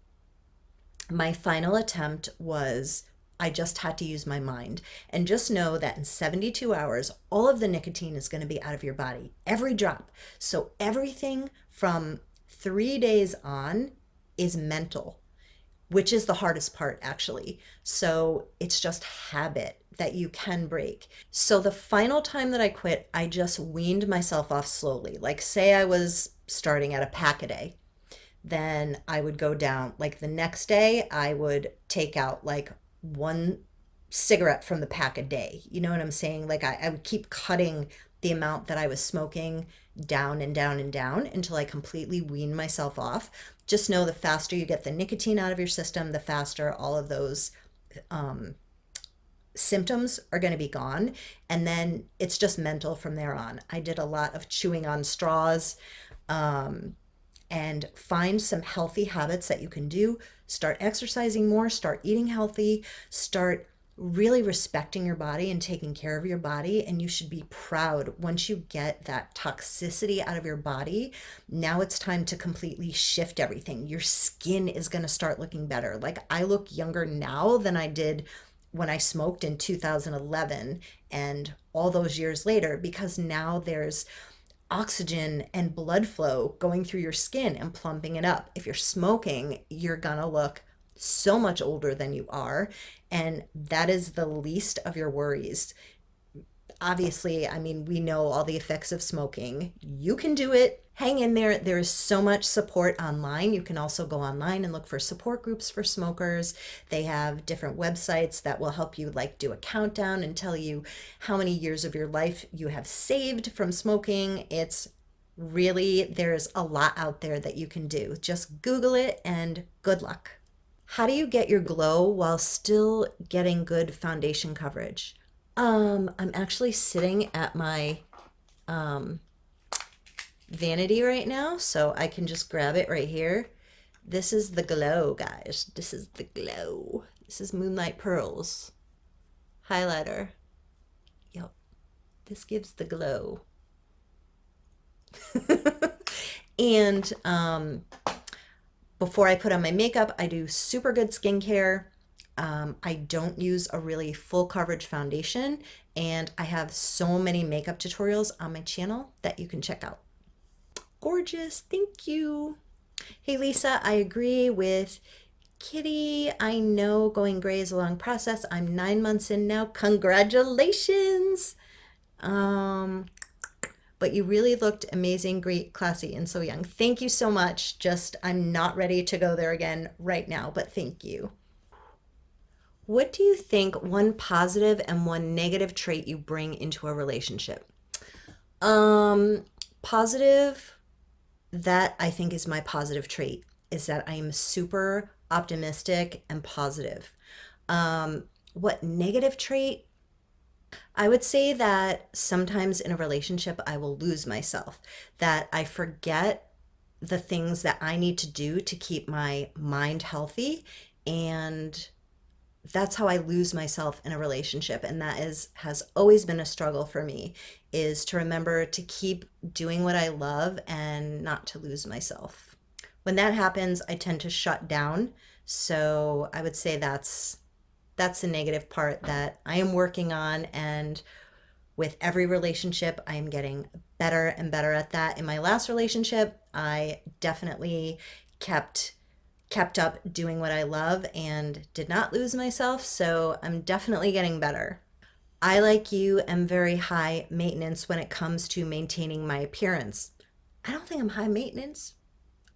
my final attempt was I just had to use my mind and just know that in 72 hours, all of the nicotine is going to be out of your body, every drop. So everything from 3 days on is mental, which is the hardest part, actually. So it's just habit that you can break. So the final time that I quit, I just weaned myself off slowly. Like, say I was starting at a pack a day, then I would go down. Like the next day, I would take out like one cigarette from the pack a day. You know what I'm saying? Like I would keep cutting the amount that I was smoking down and down and down until I completely weaned myself off. Just know the faster you get the nicotine out of your system, the faster all of those symptoms are going to be gone. And then it's just mental from there on. I did a lot of chewing on straws. And find some healthy habits that you can do. Start exercising more, start eating healthy, start really respecting your body and taking care of your body. And you should be proud once you get that toxicity out of your body. Now it's time to completely shift everything. Your skin is going to start looking better. Like I look younger now than I did when I smoked in 2011 and all those years later, because now there's oxygen and blood flow going through your skin and plumping it up. If you're smoking, you're gonna look so much older than you are, and that is the least of your worries. Obviously, I mean, we know all the effects of smoking. You can do it. Hang in there. There is so much support online. You can also go online and look for support groups for smokers. They have different websites that will help you like do a countdown and tell you how many years of your life you have saved from smoking. It's really, there's a lot out there that you can do. Just Google it and good luck. How do you get your glow while still getting good foundation coverage? I'm actually sitting at my vanity right now, so I can just grab it right here. This is the glow, guys. This is the glow. This is Moonlight Pearls highlighter. Yep, this gives the glow. And before I put on my makeup, I do super good skincare. I don't use a really full coverage foundation, and I have so many makeup tutorials on my channel that you can check out. Gorgeous, thank you. Hey Lisa, I agree with Kitty. I know going gray is a long process. I'm 9 months in now. Congratulations. But you really looked amazing, great, classy, and so young. Thank you so much. Just, I'm not ready to go there again right now, but thank you. What do you think one positive and one negative trait you bring into a relationship? Positive, that I think is my positive trait, is that I am super optimistic and positive. What negative trait? I would say that sometimes in a relationship, I will lose myself, that I forget the things that I need to do to keep my mind healthy. And that's how I lose myself in a relationship. And that has always been a struggle for me, is to remember to keep doing what I love and not to lose myself. When that happens, I tend to shut down. So I would say that's the negative part that I am working on. And with every relationship, I am getting better and better at that. In my last relationship, I definitely kept up doing what I love and did not lose myself. So I'm definitely getting better. I, like you, am very high maintenance when it comes to maintaining my appearance. I don't think I'm high maintenance.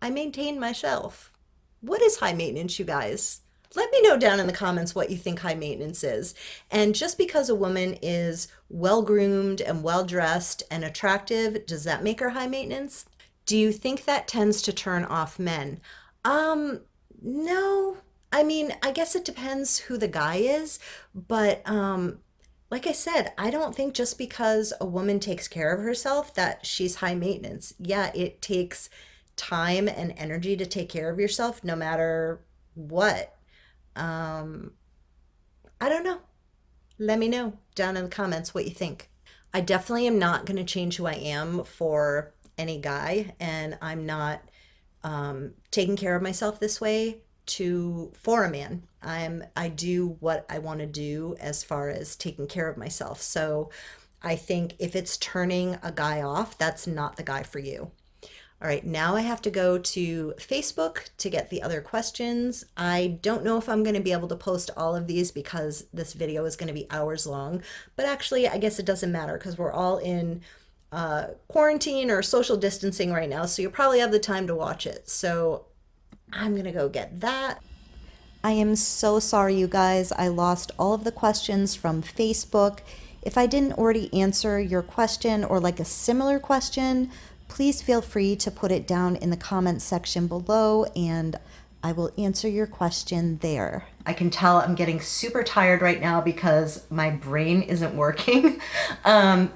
I maintain myself. What is high maintenance, you guys? Let me know down in the comments what you think high maintenance is. And just because a woman is well groomed and well dressed and attractive, does that make her high maintenance? Do you think that tends to turn off men? Um, no. I mean, I guess it depends who the guy is, but like I said, I don't think just because a woman takes care of herself that she's high maintenance. Yeah, it takes time and energy to take care of yourself no matter what. Um, I don't know. Let me know down in the comments what you think. I definitely am not going to change who I am for any guy, and I'm not taking care of myself this way to for a man. I do what I want to do as far as taking care of myself. So I think if it's turning a guy off, that's not the guy for you. All right, now I have to go to Facebook to get the other questions. I don't know if I'm going to be able to post all of these because this video is going to be hours long, but actually, I guess it doesn't matter because we're all in quarantine or social distancing right now, so you'll probably have the time to watch it. So I'm going to go get that. I am so sorry, you guys. I lost all of the questions from Facebook. If I didn't already answer your question or like a similar question, please feel free to put it down in the comments section below and I will answer your question there. I can tell I'm getting super tired right now because my brain isn't working.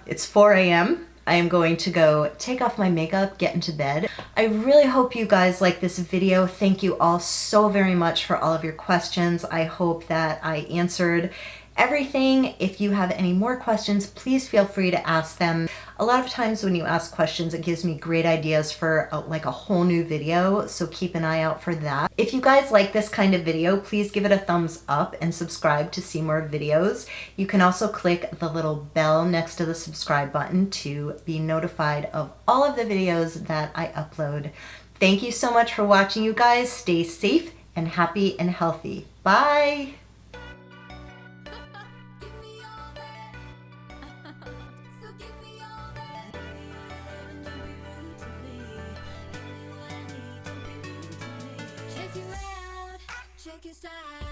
It's 4 a.m. I am going to go take off my makeup, get into bed. I really hope you guys like this video. Thank you all so very much for all of your questions. I hope that I answered everything. If you have any more questions, please feel free to ask them. A lot of times when you ask questions, it gives me great ideas for like a whole new video, so keep an eye out for that. If you guys like this kind of video, please give it a thumbs up and subscribe to see more videos. You can also click the little bell next to the subscribe button to be notified of all of the videos that I upload. Thank you so much for watching, you guys. Stay safe and happy and healthy. Bye! Check your style.